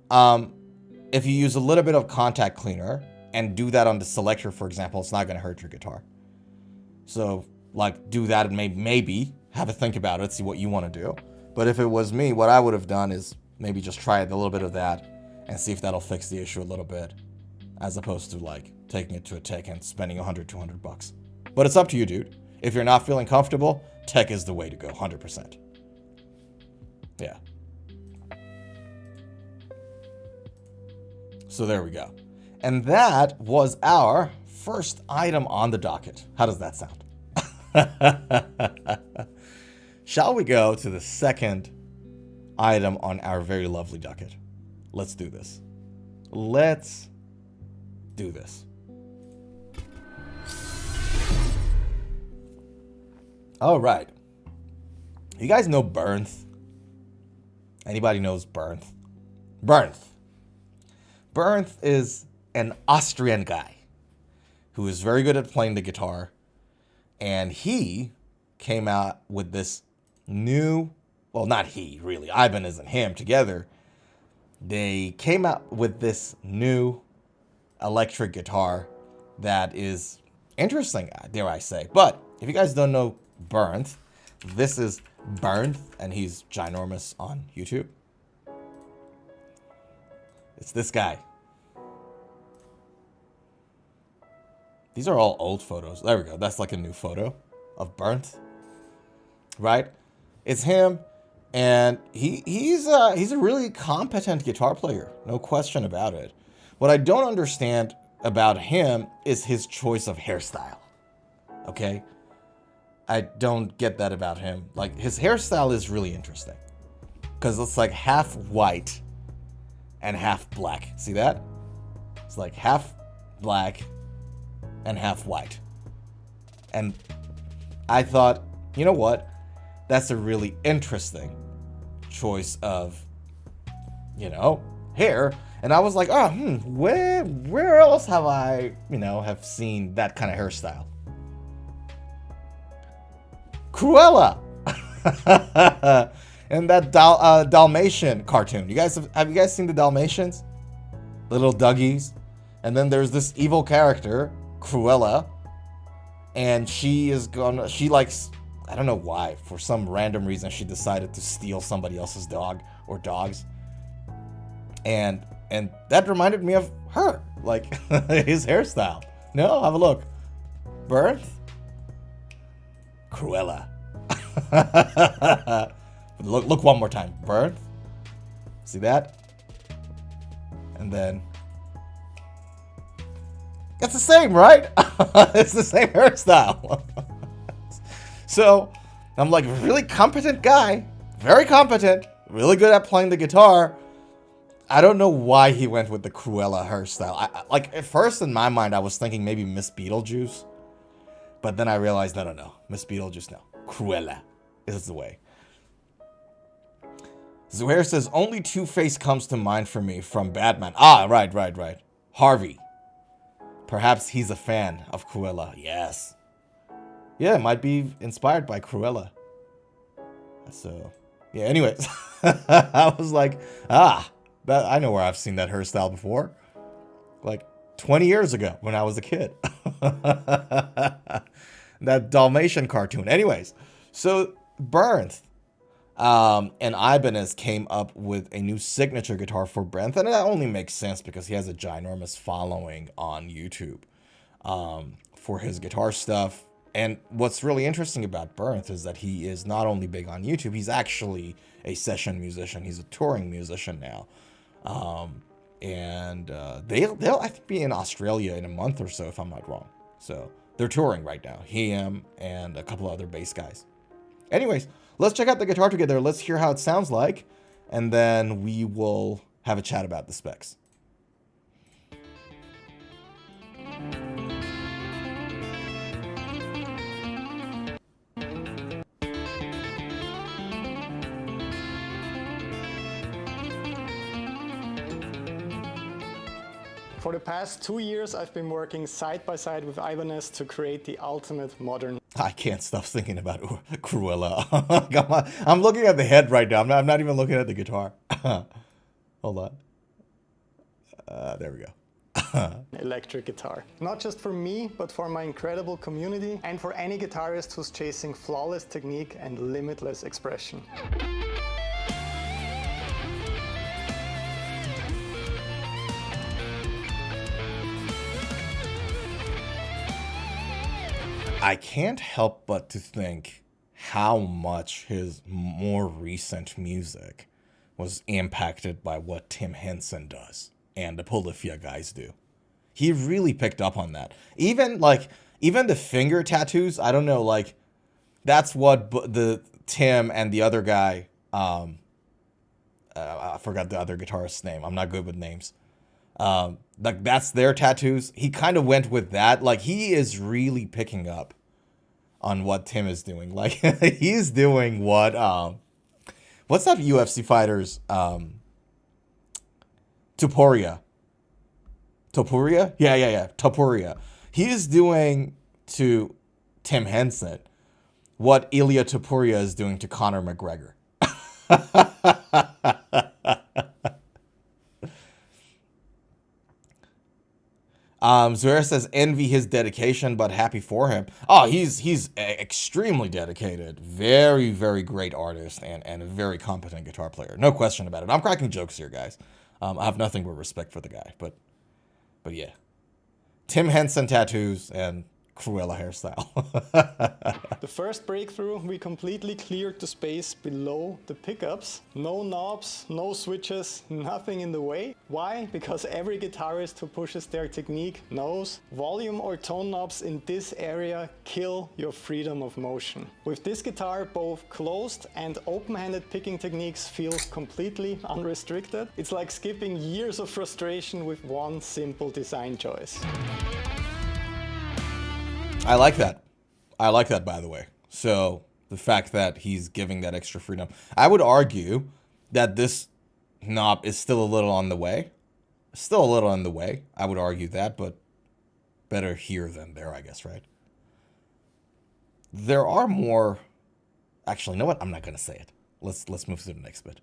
if you use a little bit of contact cleaner and do that on the selector, for example, it's not going to hurt your guitar. So, do that and maybe have a think about it, see what you want to do. But if it was me, what I would have done is maybe just try a little bit of that and see if that'll fix the issue a little bit, as opposed to taking it to a tech and spending $100-200. But it's up to you, dude. If you're not feeling comfortable, tech is the way to go, 100%. Yeah. So there we go. And that was our first item on the docket. How does that sound? Shall we go to the second item on our very lovely docket? Let's do this. Let's do this. All right. You guys know Bernth? Anybody knows Bernth? Bernth. Bernth is an Austrian guy who is very good at playing the guitar. And he came out with this new, well, not he, really. Ibanez and him together. They came out with this new electric guitar that is interesting, dare I say. But if you guys don't know Bernth, this is Bernth, and he's ginormous on YouTube. It's this guy. These are all old photos. There we go. That's like a new photo of Bernth, right? It's him, and he's a really competent guitar player. No question about it. What I don't understand about him is his choice of hairstyle. Okay? I don't get that about him. Like, his hairstyle is really interesting. Because it's like half white and half black. See that? It's like half black and half white. And I thought, you know what? That's a really interesting choice of, you know, hair. And I was like, oh, where else have I, have seen that kind of hairstyle? Cruella! And that Dalmatian cartoon. Have you guys seen the Dalmatians? Little Duggies. And then there's this evil character, Cruella. And she likes, I don't know why, for some random reason, she decided to steal somebody else's dog or dogs. And that reminded me of her, like his hairstyle. No, have a look. Bernth, Cruella. Look one more time. Bernth. See that? And then it's the same, right? It's the same hairstyle. So I'm like, really competent guy, very competent, really good at playing the guitar. I don't know why he went with the Cruella hairstyle. Like, at first in my mind, I was thinking maybe Miss Beetlejuice. But then I realized, no. Miss Beetlejuice, no. Cruella is the way. Zuhair says, only Two-Face comes to mind for me from Batman. Ah, right. Harvey. Perhaps he's a fan of Cruella. Yes. Yeah, it might be inspired by Cruella. So, yeah, anyways. I was like, I know where I've seen that hairstyle before. Like 20 years ago when I was a kid. That Dalmatian cartoon. Anyways, so Bernth and Ibanez came up with a new signature guitar for Bernth. And that only makes sense because he has a ginormous following on YouTube for his guitar stuff. And what's really interesting about Bernth is that he is not only big on YouTube, he's actually a session musician. He's a touring musician now. They'll I think be in Australia in a month or so, if I'm not wrong. So they're touring right now. Him and a couple other bass guys. Anyways, let's check out the guitar together. Let's hear how it sounds like. And then we will have a chat about the specs. For the past 2 years, I've been working side by side with Ibanez to create the ultimate modern. I can't stop thinking about Cruella. I'm looking at the head right now. I'm not even looking at the guitar. Hold on. There we go. Electric guitar. Not just for me, but for my incredible community and for any guitarist who's chasing flawless technique and limitless expression. I can't help but to think how much his more recent music was impacted by what Tim Henson does. and the Polyphia guys do. He really picked up on that. Even the finger tattoos, I don't know, like, that's what the Tim and the other guy, I forgot the other guitarist's name. I'm not good with names. Like, that's their tattoos. He kind of went with that. Like, he is really picking up on what Tim is doing. Like, he's doing what, what's that UFC fighter's, Topuria? Yeah. Topuria. He is doing to Tim Henson what Ilya Topuria is doing to Conor McGregor. Zvera says, envy his dedication, but happy for him. Oh, he's extremely dedicated. Very, very great artist and a very competent guitar player. No question about it. I'm cracking jokes here, guys. I have nothing but respect for the guy. But yeah. Tim Henson tattoos and Cruella hairstyle. The first breakthrough, we completely cleared the space below the pickups. No knobs, no switches, nothing in the way. Why? Because every guitarist who pushes their technique knows volume or tone knobs in this area kill your freedom of motion. With this guitar, both closed and open-handed picking techniques feel completely unrestricted. It's like skipping years of frustration with one simple design choice. I like that. By the way. So the fact that he's giving that extra freedom. I would argue that this knob is still a little on the way. I would argue that, but better here than there, I guess, right? There are more. Actually, you know what? I'm not going to say it. Let's move to the next bit.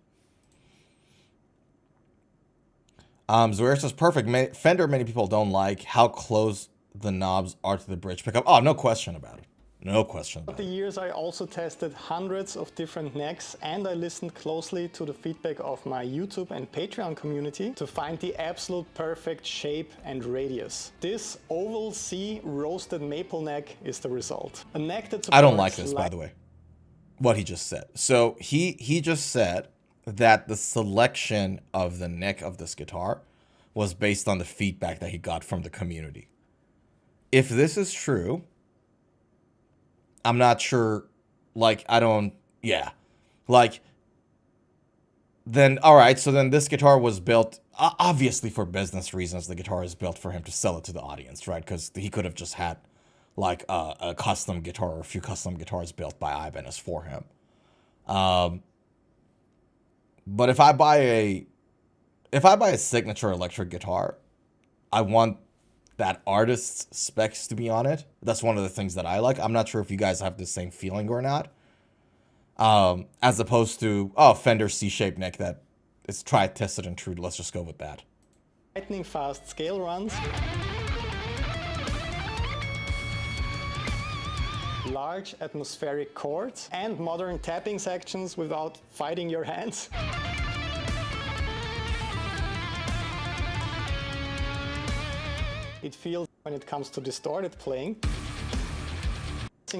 Zorair says, perfect. Fender, many people don't like how close the knobs are to the bridge pickup. Oh, no question about it. Over the years, I also tested hundreds of different necks, and I listened closely to the feedback of my YouTube and Patreon community to find the absolute perfect shape and radius. This oval C roasted maple neck is the result. A neck that supports, I don't like this, by the way, what he just said. So he just said that the selection of the neck of this guitar was based on the feedback that he got from the community. If this is true, I'm not sure, like, then, all right, so then this guitar was built, obviously for business reasons, the guitar is built for him to sell it to the audience, right? Because he could have just had, like, a custom guitar or a few custom guitars built by Ibanez for him. But if I buy a signature electric guitar, I want that artist's specs to be on it. That's one of the things that I like. I'm not sure if you guys have the same feeling or not. As opposed to, Fender C-shaped neck that is tried, tested, and true. Let's just go with that. Lightning fast scale runs. Large atmospheric chords and modern tapping sections without fighting your hands. It feels when it comes to distorted playing.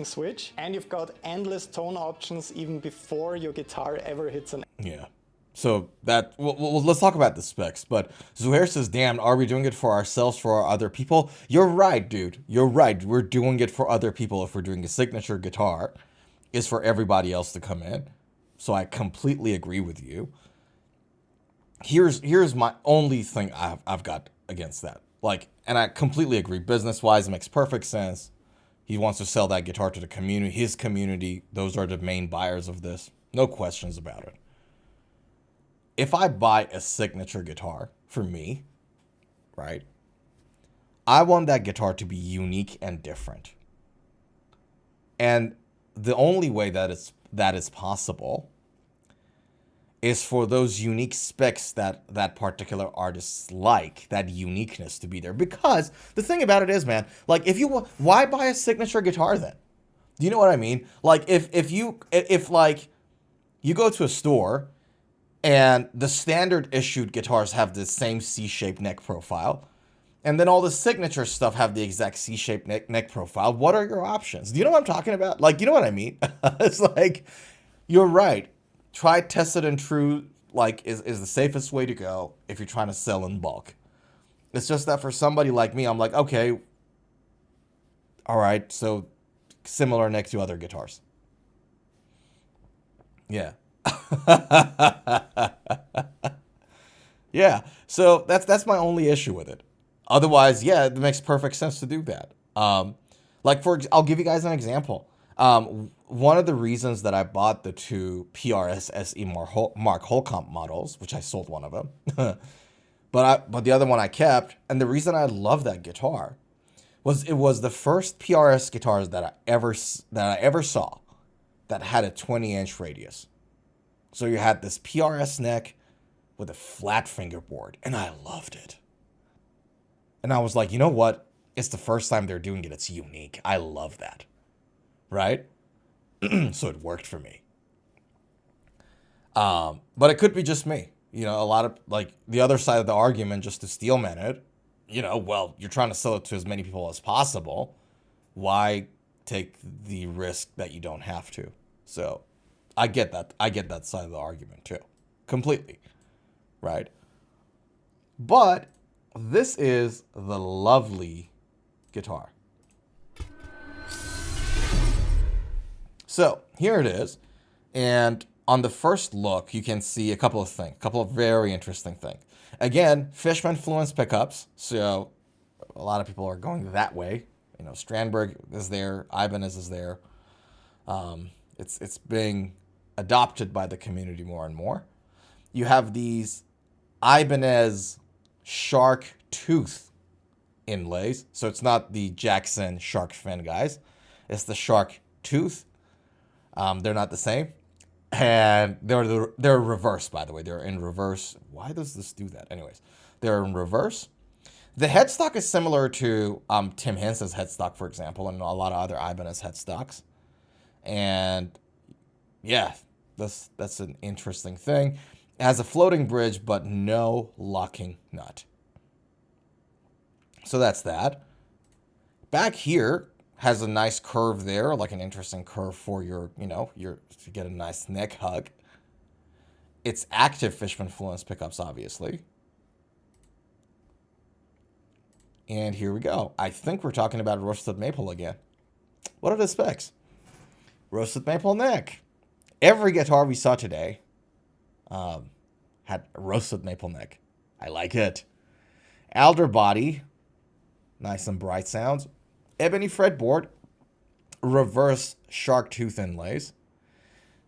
Switch, and you've got endless tone options even before your guitar ever hits an. Yeah. So that, well, let's talk about the specs. But Zuhair says, damn, are we doing it for ourselves, for our other people? You're right, dude. You're right. We're doing it for other people. If we're doing a signature guitar, it's for everybody else to come in. So I completely agree with you. Here's my only thing I've got against that. Like, and I completely agree. Business-wise, it makes perfect sense. He wants to sell that guitar to the community, his community. Those are the main buyers of this. No questions about it. If I buy a signature guitar for me, right, I want that guitar to be unique and different. And the only way that is possible is for those unique specs that particular artists like, that uniqueness to be there. Because the thing about it is, man, like, why buy a signature guitar then? Do you know what I mean? Like, if you go to a store and the standard issued guitars have the same C-shaped neck profile, and then all the signature stuff have the exact C-shaped neck profile, what are your options? Do you know what I'm talking about? Like, you know what I mean? It's like, you're right. Try, tested, and true, like, is the safest way to go if you're trying to sell in bulk. It's just that for somebody like me, I'm like, okay, all right, so similar neck to other guitars. Yeah. Yeah, so that's my only issue with it. Otherwise, yeah, it makes perfect sense to do that. Like I'll give you guys an example. One of the reasons that I bought the two PRS SE Mark Holcomb models, which I sold one of them, but the other one I kept, and the reason I love that guitar was it was the first PRS guitars that I ever saw that had a 20-inch radius. So you had this PRS neck with a flat fingerboard, and I loved it. And I was like, you know what? It's the first time they're doing it. It's unique. I love that. Right? So it worked for me. But it could be just me. You know, a lot of, like, the other side of the argument, just to steelman it, you know, well, you're trying to sell it to as many people as possible. Why take the risk that you don't have to? So I get that. I get that side of the argument too. Completely. Right? But this is the lovely guitar. So here it is. And on the first look, you can see a couple of things, a couple of very interesting things. Again, Fishman Fluence pickups. So a lot of people are going that way. You know, Strandberg is there. Ibanez is there. It's being adopted by the community more and more. You have these Ibanez shark tooth inlays. So it's not the Jackson shark fin, guys. It's the shark tooth. They're not the same. And they're reverse, by the way. They're in reverse. Why does this do that? Anyways, they're in reverse. The headstock is similar to Tim Hence's headstock, for example, and a lot of other Ibanez headstocks. And yeah, that's an interesting thing. It has a floating bridge, but no locking nut. So that's that. Back here has a nice curve there, like an interesting curve for your, you know, to get a nice neck hug. It's active Fishman Fluence pickups, obviously. And here we go. I think we're talking about roasted maple again. What are the specs? Roasted maple neck. Every guitar we saw today had roasted maple neck. I like it. Alder body. Nice and bright sounds. Ebony fretboard. Reverse shark tooth inlays.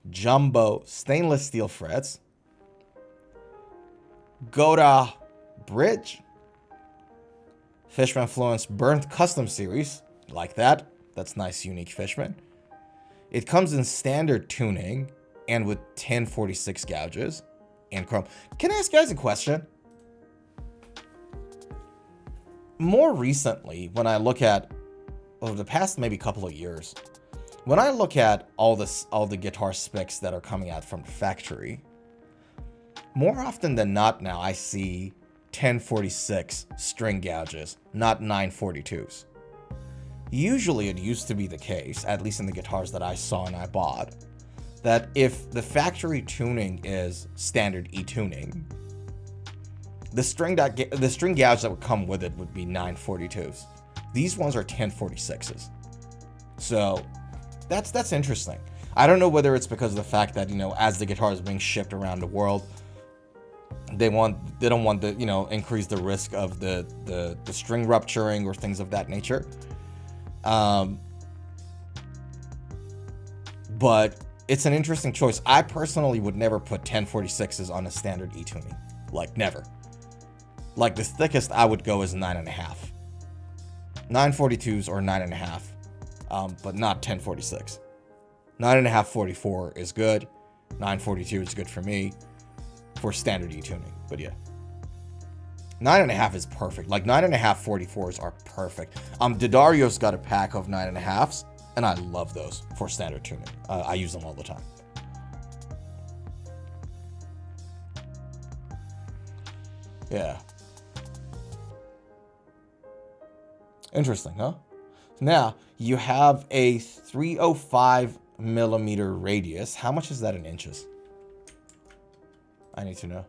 Jumbo stainless steel frets. Goda bridge. Fishman Fluence Bernth Custom Series. Like that. That's nice, unique Fishman. It comes in standard tuning and with 1046 gouges and chrome. Can I ask you guys a question? More recently, when I look at, over the past maybe couple of years, when I look at all the guitar specs that are coming out from the factory, more often than not now I see 1046 string gouges, not 942s. Usually it used to be the case, at least in the guitars that I saw and I bought, that if the factory tuning is standard E tuning, the string gouge that would come with it would be 942s. These ones are 1046s. So that's interesting. I don't know whether it's because of the fact that, you know, as the guitar is being shipped around the world, they don't want to, you know, increase the risk of the string rupturing or things of that nature. But it's an interesting choice. I personally would never put 1046s on a standard E tuning. Like, never. Like, the thickest I would go is 9.5. 942s or 9.5, but not 1046. 9.5 44 is good. 942 is good for me for standard E tuning. But yeah, 9.5 is perfect. Like 9.5 44s are perfect. D'Addario's got a pack of 9.5s, and I love those for standard tuning. I use them all the time. Yeah. Interesting, huh? Now, you have a 305 millimeter radius. How much is that in inches? I need to know.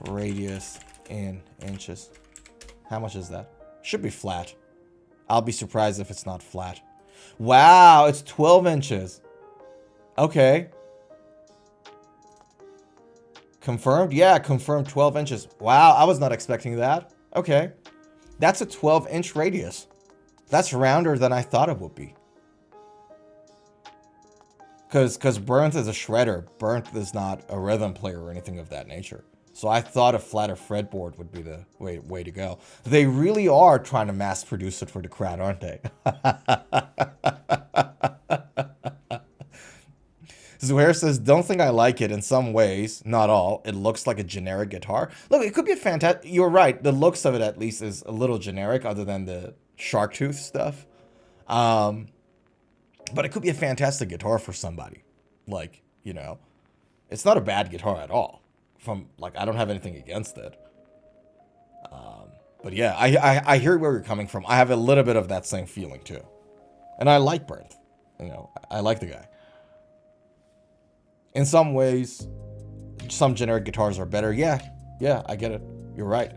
Radius in inches. How much is that? Should be flat. I'll be surprised if it's not flat. Wow, it's 12 inches. Okay. Confirmed? Yeah, confirmed 12 inches. Wow, I was not expecting that. Okay. That's a 12-inch radius. That's rounder than I thought it would be. Because Bernth is a shredder. Bernth is not a rhythm player or anything of that nature. So I thought a flatter fretboard would be the way to go. They really are trying to mass produce it for the crowd, aren't they? Zuhair says, don't think I like it in some ways, not all. It looks like a generic guitar. Look, it could be a fantastic... You're right. The looks of it, at least, is a little generic, other than the shark tooth stuff. But it could be a fantastic guitar for somebody. Like, you know, it's not a bad guitar at all. I don't have anything against it. But yeah, I hear where you're coming from. I have a little bit of that same feeling, too. And I like Bernth. You know, I like the guy. In some ways, some generic guitars are better. Yeah, I get it. You're right.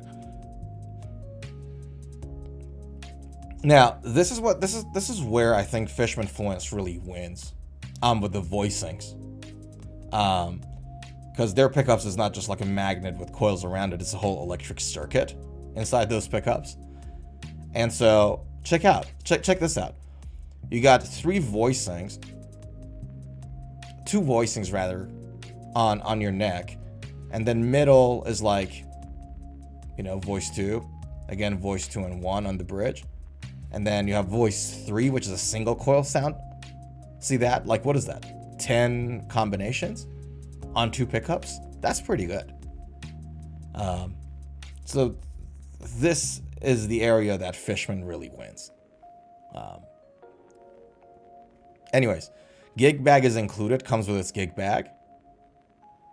Now, this is where I think Fishman Fluence really wins. With the voicings. Because their pickups is not just like a magnet with coils around it. It's a whole electric circuit inside those pickups. And so, check this out. You got 2 voicings rather, on your neck. And then middle is like, you know, voice 2. Again, voice 2 and 1 on the bridge. And then you have voice 3, which is a single coil sound. See that? Like, what is that? 10 combinations on 2 pickups? That's pretty good. So this is the area that Fishman really wins. Anyways, gig bag is included, comes with its gig bag.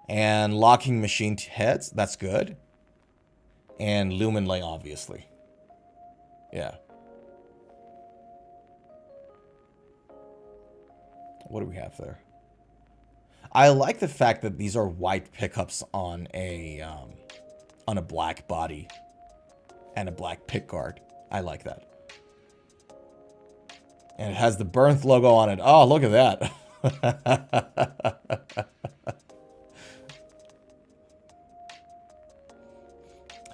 And locking machine heads, that's good. And lumen lay, obviously. Yeah. What do we have there? I like the fact that these are white pickups on a black body and a black pickguard. I like that. And it has the Bernth logo on it. Oh, look at that.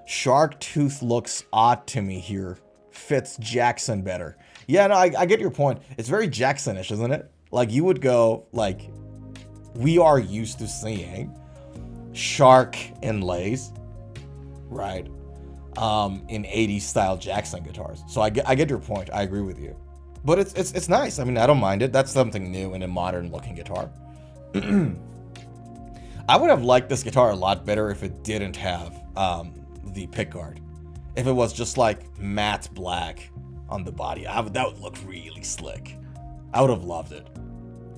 Shark tooth looks odd to me here. Fits Jackson better. Yeah, no, I get your point. It's very Jacksonish, isn't it? Like, you would go, like, we are used to seeing shark inlays, right? In 80s style Jackson guitars. So I get your point. I agree with you. But it's nice. I mean, I don't mind it. That's something new in a modern looking guitar. I would have liked this guitar a lot better if it didn't have the pickguard. If it was just like matte black on the body, that would look really slick. I would have loved it.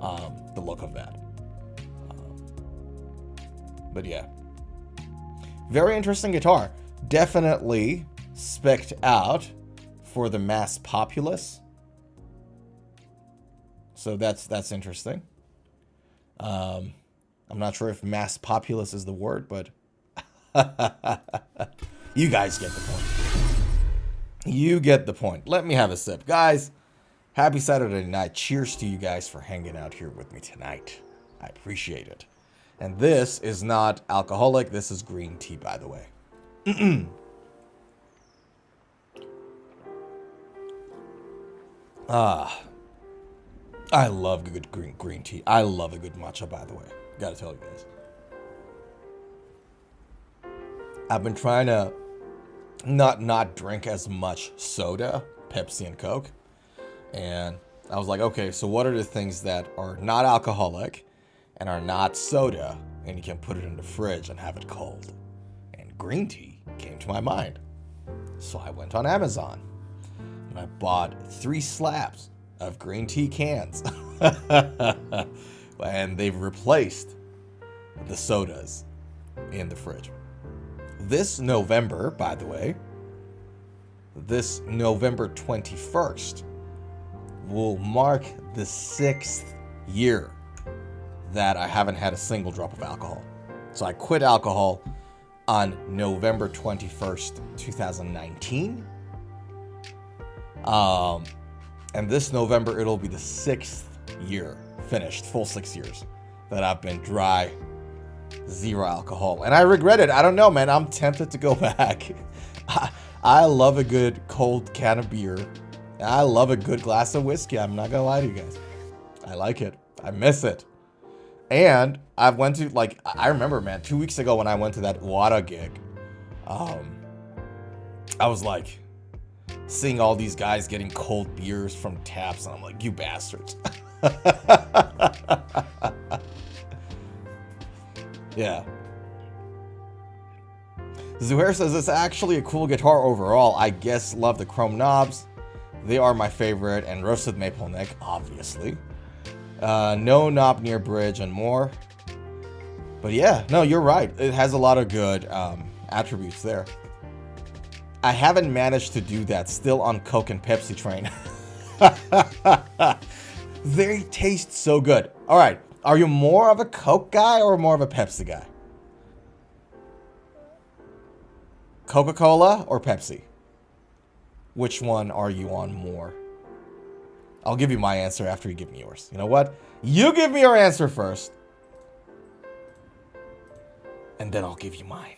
The look of that. But yeah. Very interesting guitar. Definitely spec'd out for the mass populace. So that's interesting. I'm not sure if mass populace is the word, but you guys get the point. You get the point. Let me have a sip. Guys, happy Saturday night. Cheers to you guys for hanging out here with me tonight. I appreciate it. And this is not alcoholic. This is green tea, by the way. I love good green tea. I love a good matcha, by the way. Gotta tell you guys. I've been trying to not drink as much soda, Pepsi and Coke. And I was like, okay, so what are the things that are not alcoholic and are not soda, and you can put it in the fridge and have it cold? And green tea came to my mind. So I went on Amazon and I bought 3 slabs of green tea cans. And they've replaced the sodas in the fridge. This November, by the way, this November 21st will mark the 6th year that I haven't had a single drop of alcohol. So I quit alcohol on November 21st, 2019. And this November, it'll be the 6th year, finished, full 6 years, that I've been dry, zero alcohol. And I regret it. I don't know, man. I'm tempted to go back. I love a good cold can of beer. I love a good glass of whiskey. I'm not gonna lie to you guys. I like it. I miss it. And I went to, like, I remember, man, 2 weeks ago when I went to that Wada gig, I was like, seeing all these guys getting cold beers from taps, and I'm like, you bastards. Yeah. Zuhair says, it's actually a cool guitar overall. I guess love the chrome knobs. They are my favorite, and roasted maple neck, obviously. No knob near bridge and more. But yeah, no, you're right. It has a lot of good attributes there. I haven't managed to do that. Still on Coke and Pepsi train. They taste so good. All right. Are you more of a Coke guy or more of a Pepsi guy? Coca-Cola or Pepsi? Which one are you on more? I'll give you my answer after you give me yours. You know what? You give me your answer first. And then I'll give you mine.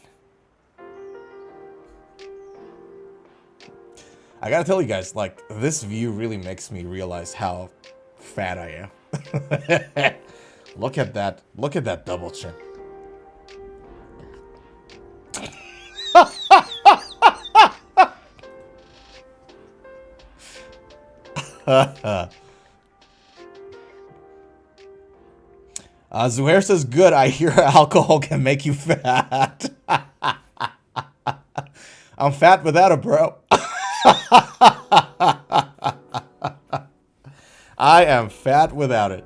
I gotta tell you guys, like, this view really makes me realize how fat I am. Look at that. Look at that double chin. Zuhair says, good, I hear alcohol can make you fat. I'm fat without it, bro. I am fat without it.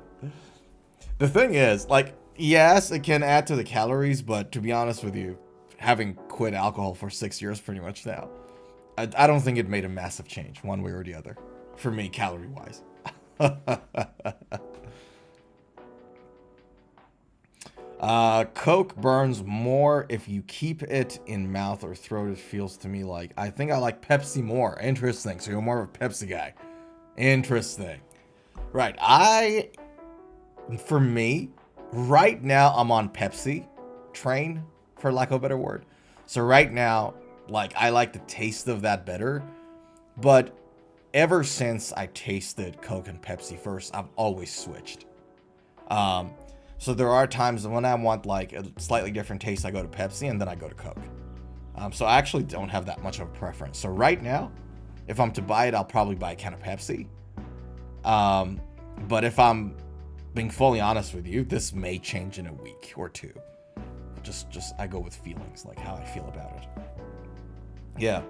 The thing is, like, yes, it can add to the calories, but to be honest with you, having quit alcohol for 6 years pretty much now, I don't think it made a massive change one way or the other. For me, calorie-wise. Coke burns more if you keep it in mouth or throat, it feels to me like. I think I like Pepsi more. Interesting. So you're more of a Pepsi guy. Interesting. Right. For me, right now I'm on Pepsi train, for lack of a better word. So right now, like, I like the taste of that better. But ever since I tasted Coke and Pepsi first, I've always switched. So there are times when I want like a slightly different taste, I go to Pepsi and then I go to Coke. So I actually don't have that much of a preference. So right now, if I'm to buy it, I'll probably buy a can of Pepsi. But if I'm being fully honest with you, this may change in a week or two. Just I go with feelings, like how I feel about it. Yeah.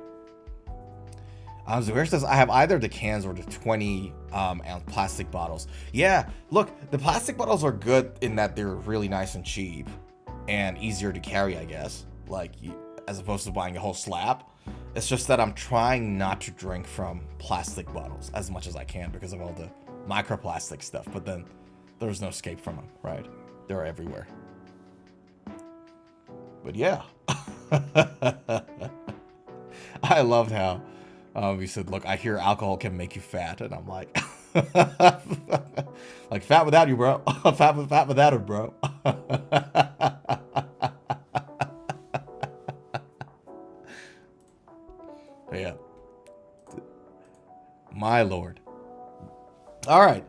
Zuhair says, I have either the cans or the 20-ounce plastic bottles. Yeah, look, the plastic bottles are good in that they're really nice and cheap and easier to carry, I guess. Like, as opposed to buying a whole slab. It's just that I'm trying not to drink from plastic bottles as much as I can because of all the microplastic stuff. But then there's no escape from them, right? They're everywhere. But yeah. I loved how he said, look, I hear alcohol can make you fat. And I'm like, like, fat without you, bro. fat without it, bro. But yeah. My lord. All right.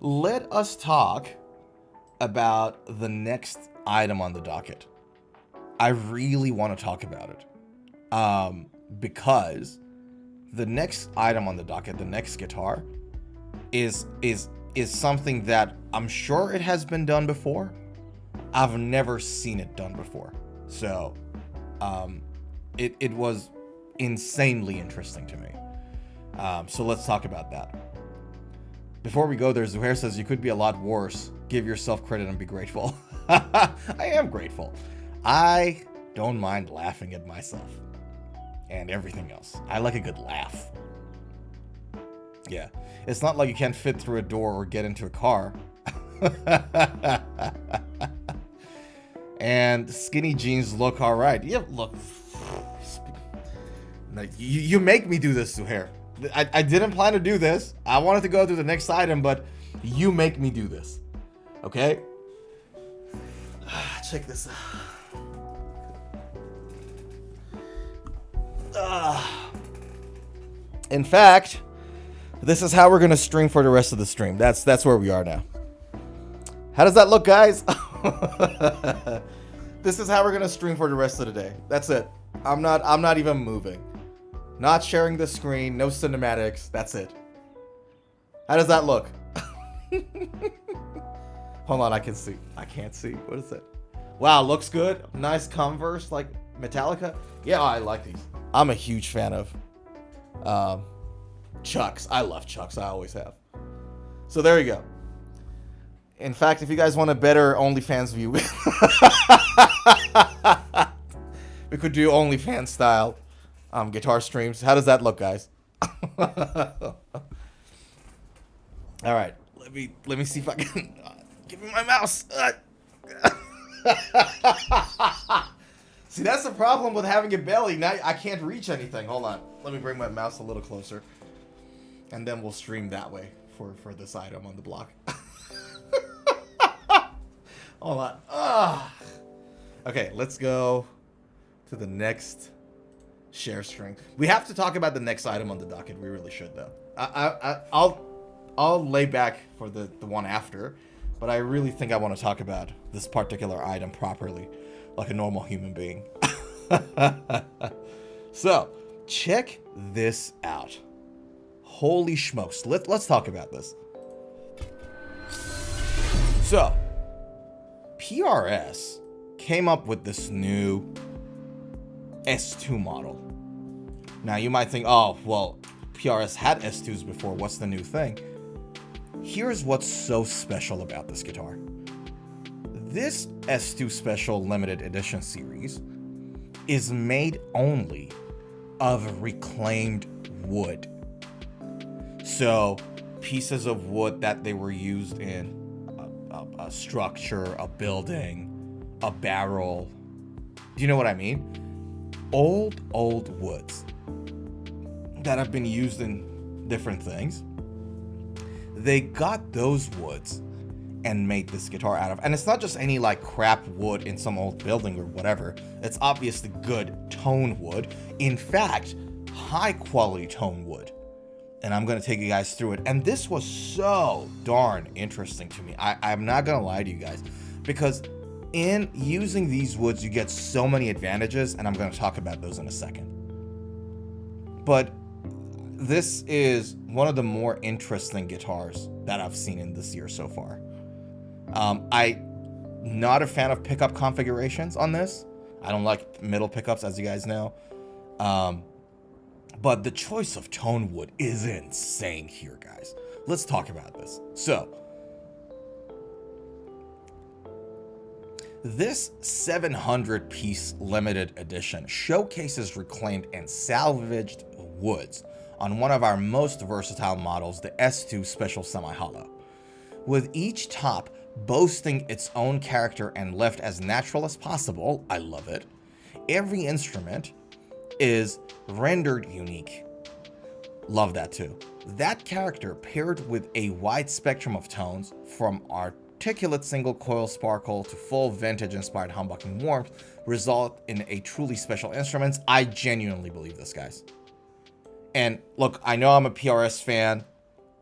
Let us talk about the next item on the docket. I really want to talk about it. Because the next item on the docket, the next guitar, is something that I'm sure it has been done before. I've never seen it done before. So, it was insanely interesting to me. So let's talk about that. Before we go there, Zuhair says, you could be a lot worse. Give yourself credit and be grateful. I am grateful. I don't mind laughing at myself. And everything else. I like a good laugh. Yeah. It's not like you can't fit through a door or get into a car. And skinny jeans look all right. Yeah, look. No, you make me do this, Suhair. I didn't plan to do this. I wanted to go to the next item, but you make me do this. Okay? Check this out. In fact, this is how we're gonna stream for the rest of the stream. That's where we are now. How does that look, guys? This is how we're gonna stream for the rest of the day. That's it. I'm not even moving. Not sharing the screen, no cinematics. That's it. How does that look? Hold on, I can see. I can't see. What is it? Wow, looks good. Nice Converse, like Metallica. Yeah, I like these. I'm a huge fan of Chucks. I love Chucks. I always have. So there you go. In fact, if you guys want a better OnlyFans view, we could do OnlyFans style guitar streams. How does that look, guys? All right, let me see if I can give me my mouse. See, that's the problem with having a belly. Now I can't reach anything. Hold on, let me bring my mouse a little closer, and then we'll stream that way for this item on the block. Hold on. Okay, let's go to the next share string. We have to talk about the next item on the docket. We really should, though. I'll lay back for the one after, but I really think I want to talk about this particular item properly, like a normal human being. So, check this out. Holy smokes. Let's talk about this. So, PRS came up with this new S2 model. Now you might think, oh, well, PRS had S2s before. What's the new thing? Here's what's so special about this guitar. This S2 Special Limited Edition series is made only of reclaimed wood. So pieces of wood that they were used in a structure, a building, a barrel. Do you know what I mean? Old woods that have been used in different things. They got those woods and made this guitar out of. And it's not just any like crap wood in some old building or whatever. It's obviously good tone wood. In fact, high quality tone wood. And I'm going to take you guys through it. And this was so darn interesting to me. I'm not going to lie to you guys. Because in using these woods, you get so many advantages. And I'm going to talk about those in a second. But this is one of the more interesting guitars that I've seen in this year so far. I'm not a fan of pickup configurations on this. I don't like middle pickups, as you guys know. But the choice of tone wood is insane here, guys. Let's talk about this. So, this 700-piece limited edition showcases reclaimed and salvaged woods on one of our most versatile models, the S2 Special Semi-Hollow. With each top boasting its own character and left as natural as possible, I love it, every instrument is rendered unique. Love that too. That character paired with a wide spectrum of tones, from articulate single coil sparkle to full vintage inspired humbucking warmth, result in a truly special instrument. I genuinely believe this, guys. And look, I know I'm a PRS fan,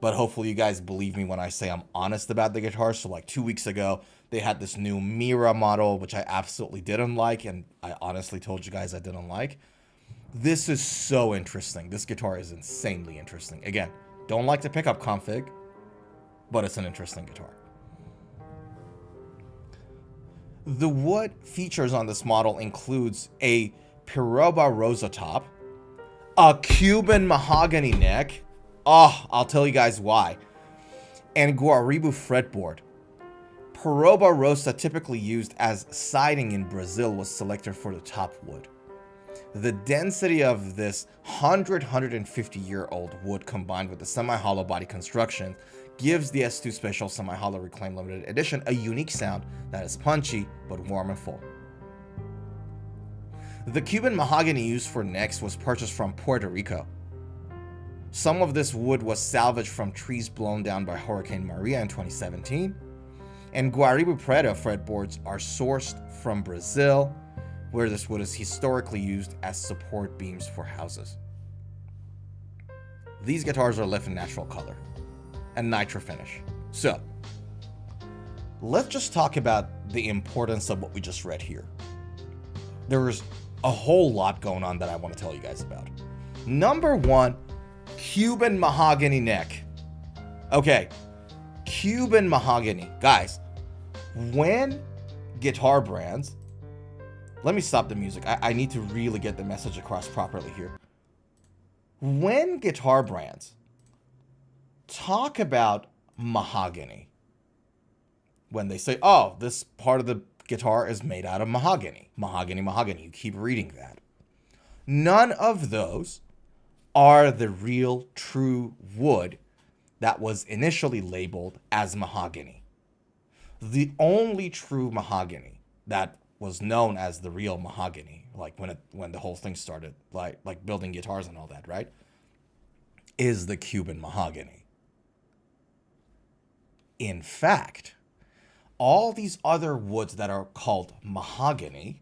but hopefully you guys believe me when I say I'm honest about the guitar. So like 2 weeks ago, they had this new Mira model, which I absolutely didn't like. And I honestly told you guys I didn't like. This is so interesting. This guitar is insanely interesting. Again, don't like the pickup config, but it's an interesting guitar. The wood features on this model includes a Piroba Rosa top, a Cuban mahogany neck. Oh, I'll tell you guys why. And Guaribu fretboard. Piroba Rosa, typically used as siding in Brazil, was selected for the top wood. The density of this 150-year-old wood combined with the semi-hollow body construction gives the S2 Special Semi-Hollow Reclaimed Limited Edition a unique sound that is punchy but warm and full. The Cuban mahogany used for necks was purchased from Puerto Rico. Some of this wood was salvaged from trees blown down by Hurricane Maria in 2017. And Guariba Preta fretboards are sourced from Brazil, where this wood is historically used as support beams for houses. These guitars are left in natural color and nitro finish. So, let's just talk about the importance of what we just read here. There's a whole lot going on that I want to tell you guys about. Number one, Cuban mahogany neck. Okay, Cuban mahogany. Guys, when guitar brands... Let me stop the music. I need to really get the message across properly here. When guitar brands talk about mahogany, when they say, oh, this part of the guitar is made out of mahogany, mahogany, mahogany, you keep reading that. None of those are the real true wood that was initially labeled as mahogany. The only true mahogany that was known as the real mahogany, like when the whole thing started, like building guitars and all that, right, is the Cuban mahogany. In fact, all these other woods that are called mahogany,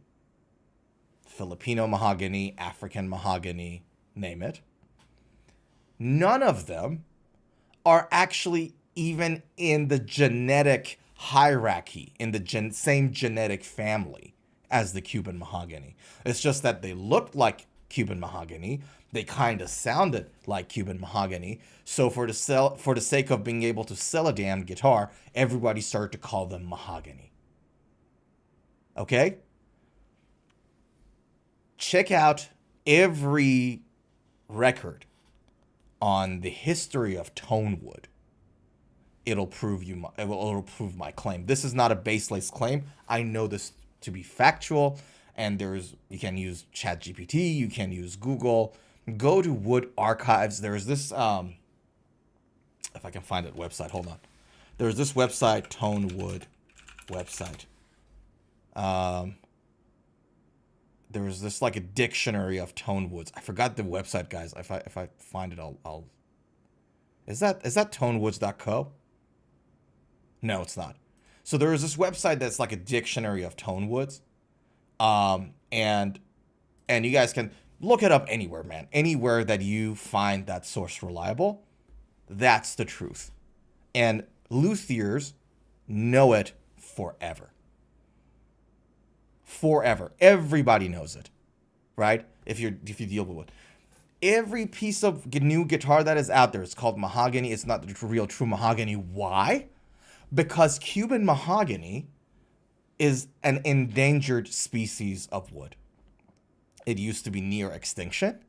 Filipino mahogany, African mahogany, name it, none of them are actually even in the genetic hierarchy, in the same genetic family as the Cuban mahogany. It's just that they looked like Cuban mahogany. They kind of sounded like Cuban mahogany. So for the sake of being able to sell a damn guitar, everybody started to call them mahogany. Okay? Check out every record on the history of tone wood. It'll prove my claim. This is not a baseless claim. I know this to be factual, and you can use ChatGPT, you can use Google. Go to Wood Archives. There's this if I can find it website, hold on. There's this website, Tone Wood website. There's this like a dictionary of tone woods. I forgot the website, guys. If I find it, I'll Is that tonewoods.co? No, it's not. So there is this website that's like a dictionary of tone woods. And you guys can look it up anywhere, man. Anywhere that you find that source reliable, that's the truth. And luthiers know it forever. Forever. Everybody knows it, right? If you deal with it. Every piece of new guitar that is out there is called mahogany. It's not the real true mahogany. Why? Because Cuban mahogany is an endangered species of wood. It used to be near extinction.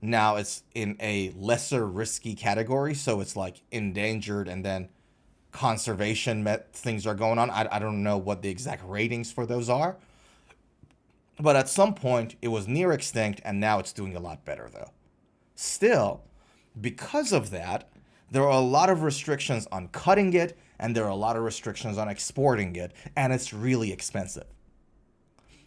Now it's in a lesser risky category. So it's like endangered, and then conservation things are going on. I don't know what the exact ratings for those are. But at some point, it was near extinct, and now it's doing a lot better, though. Still, because of that, there are a lot of restrictions on cutting it, and there are a lot of restrictions on exporting it, and it's really expensive.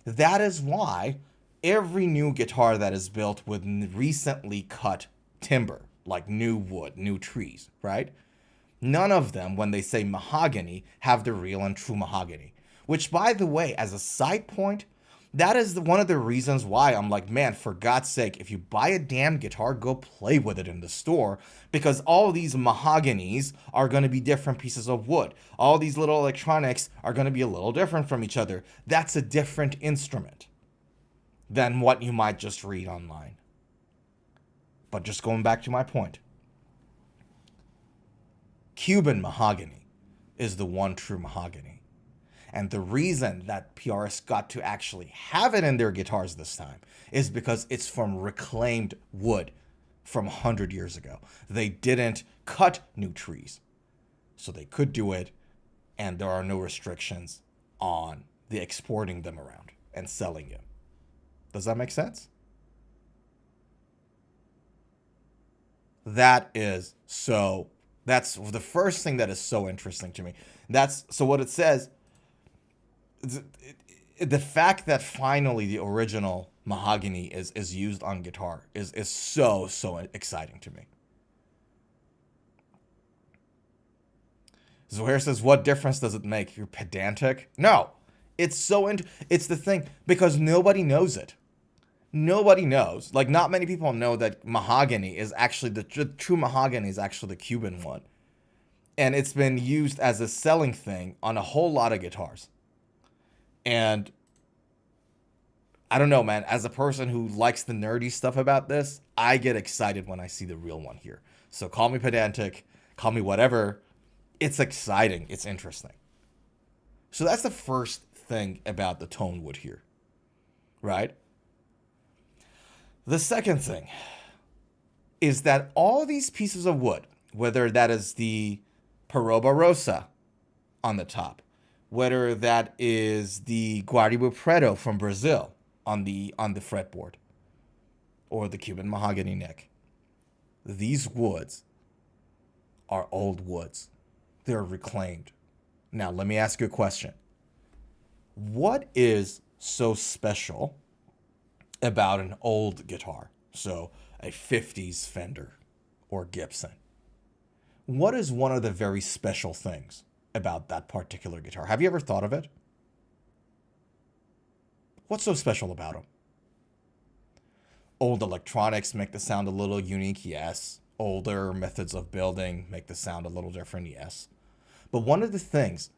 That is why every new guitar that is built with recently cut timber, like new wood, new trees, right? None of them, when they say mahogany, have the real and true mahogany. Which, by the way, as a side point, that is one of the reasons why I'm like, man, for God's sake, if you buy a damn guitar, go play with it in the store, because all these mahoganies are going to be different pieces of wood. All these little electronics are going to be a little different from each other. That's a different instrument than what you might just read online. But just going back to my point, Cuban mahogany is the one true mahogany. And the reason that PRS got to actually have it in their guitars this time is because it's from reclaimed wood from 100 years ago. They didn't cut new trees, so they could do it, and there are no restrictions on the exporting them around and selling them. Does that make sense? That's the first thing that is so interesting to me. So what it says, the fact that finally the original mahogany is used on guitar is so exciting to me. Zohair says, what difference does it make? You're pedantic? No. It's it's the thing, because nobody knows it. Nobody knows. Like, not many people know that mahogany is actually the true mahogany is actually the Cuban one. And it's been used as a selling thing on a whole lot of guitars. And I don't know, man. As a person who likes the nerdy stuff about this, I get excited when I see the real one here. So call me pedantic, call me whatever. It's exciting. It's interesting. So that's the first thing about the tone wood here, right? The second thing is that all these pieces of wood, whether that is the Peroba Rosa on the top, whether that is the Guariba Preto from Brazil on the fretboard, or the Cuban mahogany neck, these woods are old woods. They're reclaimed. Now, let me ask you a question. What is so special about an old guitar? So, a 50s Fender or Gibson. What is one of the very special things about that particular guitar? Have you ever thought of it? What's so special about them? Old electronics make the sound a little unique, yes. Older methods of building make the sound a little different, yes. But one of the things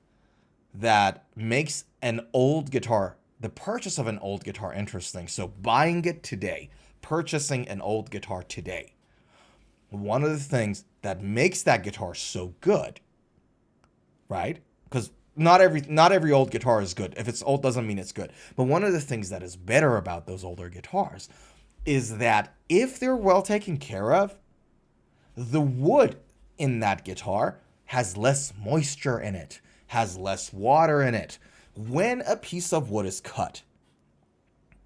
that makes an old guitar, the purchase of an old guitar, interesting, so buying it today, purchasing an old guitar today, one of the things that makes that guitar so good, right? Because not every old guitar is good. If it's old doesn't mean it's good. But one of the things that is better about those older guitars is that if they're well taken care of, the wood in that guitar has less moisture in it, has less water in it. When a piece of wood is cut,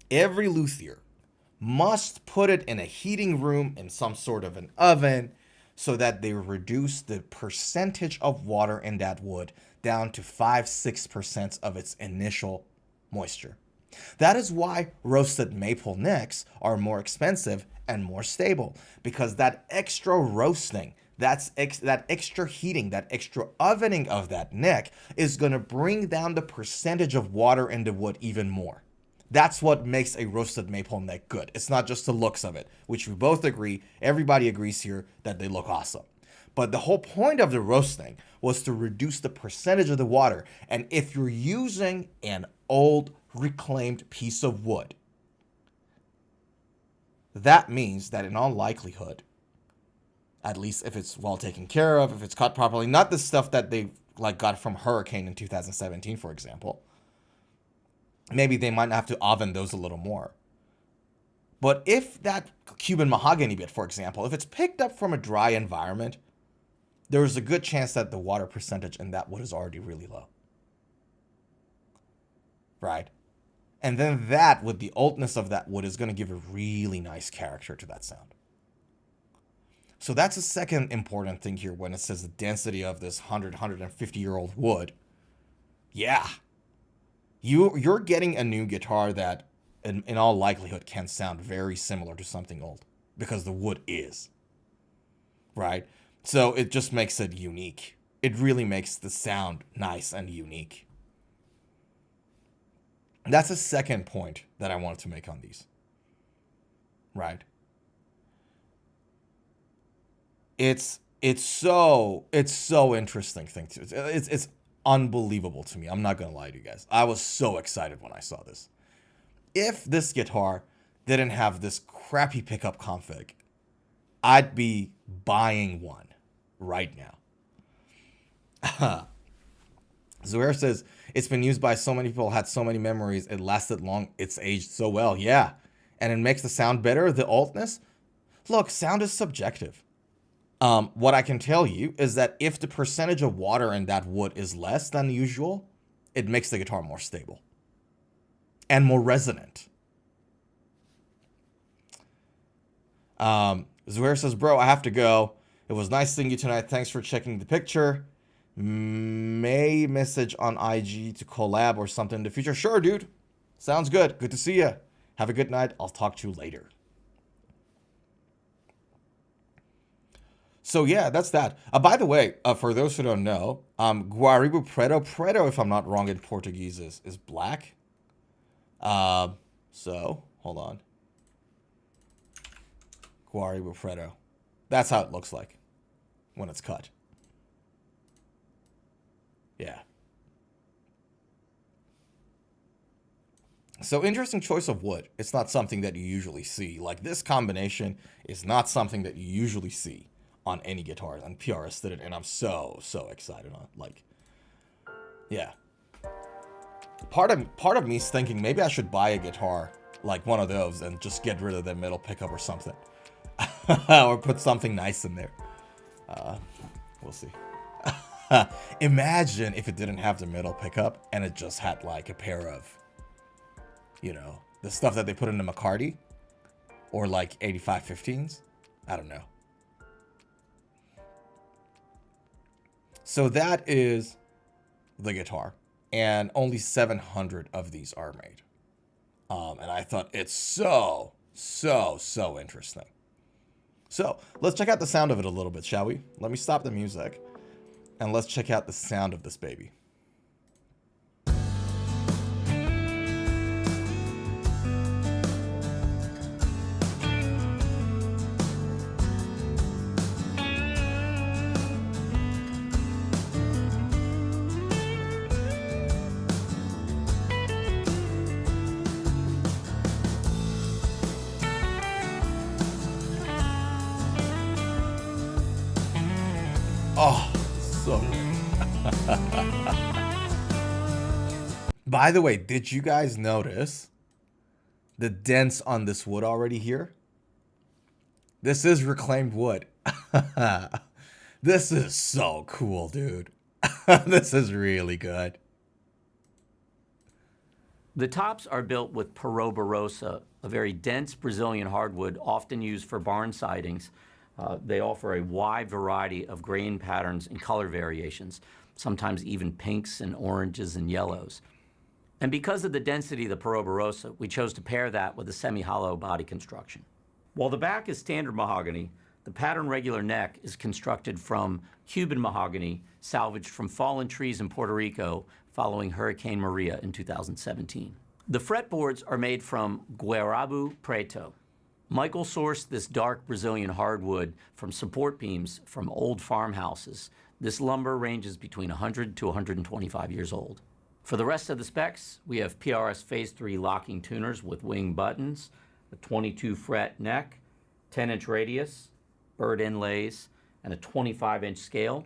every luthier must put it in a heating room in some sort of an oven so that they reduce the percentage of water in that wood down to 5-6% of its initial moisture. That is why roasted maple necks are more expensive and more stable, because that extra roasting, that extra heating, that extra ovening of that neck is going to bring down the percentage of water in the wood even more. That's what makes a roasted maple neck good. It's not just the looks of it, which we both agree, everybody agrees here that they look awesome. But the whole point of the roasting was to reduce the percentage of the water. And if you're using an old reclaimed piece of wood, that means that in all likelihood, at least if it's well taken care of, if it's cut properly, not the stuff that they got from Hurricane in 2017, for example. Maybe they might have to oven those a little more. But if that Cuban mahogany bit, for example, if it's picked up from a dry environment, there's a good chance that the water percentage in that wood is already really low. Right? And then that, with the oldness of that wood, is going to give a really nice character to that sound. So that's a second important thing here when it says the density of this 150-year-old wood. Yeah. You're getting a new guitar that, in all likelihood, can sound very similar to something old. Because the wood is. Right? So it just makes it unique. It really makes the sound nice and unique. That's a second point that I wanted to make on these. Right? It's so interesting thing to it's unbelievable to me. I'm not gonna lie to you guys. I was so excited when I saw this. If this guitar didn't have this crappy pickup config, I'd be buying one right now. Zuhair says, it's been used by so many people, had so many memories, it lasted long, it's aged so well. Yeah. And it makes the sound better, the oldness. Look, sound is subjective. What I can tell you is that if the percentage of water in that wood is less than usual, it makes the guitar more stable and more resonant. Zuhair says, bro, I have to go. It was nice seeing you tonight. Thanks for checking the picture. May message on IG to collab or something in the future. Sure, dude. Sounds good. Good to see you. Have a good night. I'll talk to you later. So yeah, that's that. By the way, for those who don't know, Guaribu Preto, if I'm not wrong in Portuguese, is black. So, hold on. Guaribu Preto. That's how it looks like when it's cut. Yeah. So interesting choice of wood. It's not something that you usually see. Like this combination is not something that you usually see on any guitar. And PRS did it, and I'm so excited on. Like, yeah. Part of me is thinking maybe I should buy a guitar like one of those and just get rid of the middle pickup or something, or put something nice in there. We'll see. Imagine if it didn't have the middle pickup and it just had like a pair of, you know, the stuff that they put in the McCarty or like 8515s. I don't know. So that is the guitar, and only 700 of these are made. And I thought it's so interesting. So let's check out the sound of it a little bit, shall we? Let me stop the music and let's check out the sound of this baby. Oh, so good. By the way, did you guys notice the dents on this wood already here? This is reclaimed wood. This is so cool, dude. This is really good. The tops are built with Peroba, a very dense Brazilian hardwood often used for barn sidings. They offer a wide variety of grain patterns and color variations, sometimes even pinks and oranges and yellows. And because of the density of the Peroba, we chose to pair that with a semi-hollow body construction. While the back is standard mahogany, the pattern regular neck is constructed from Cuban mahogany salvaged from fallen trees in Puerto Rico following Hurricane Maria in 2017. The fretboards are made from Guaribu Preto. Michael sourced this dark Brazilian hardwood from support beams from old farmhouses. This lumber ranges between 100 to 125 years old. For the rest of the specs, we have PRS Phase 3 locking tuners with wing buttons, a 22 fret neck, 10-inch radius, bird inlays, and a 25-inch scale.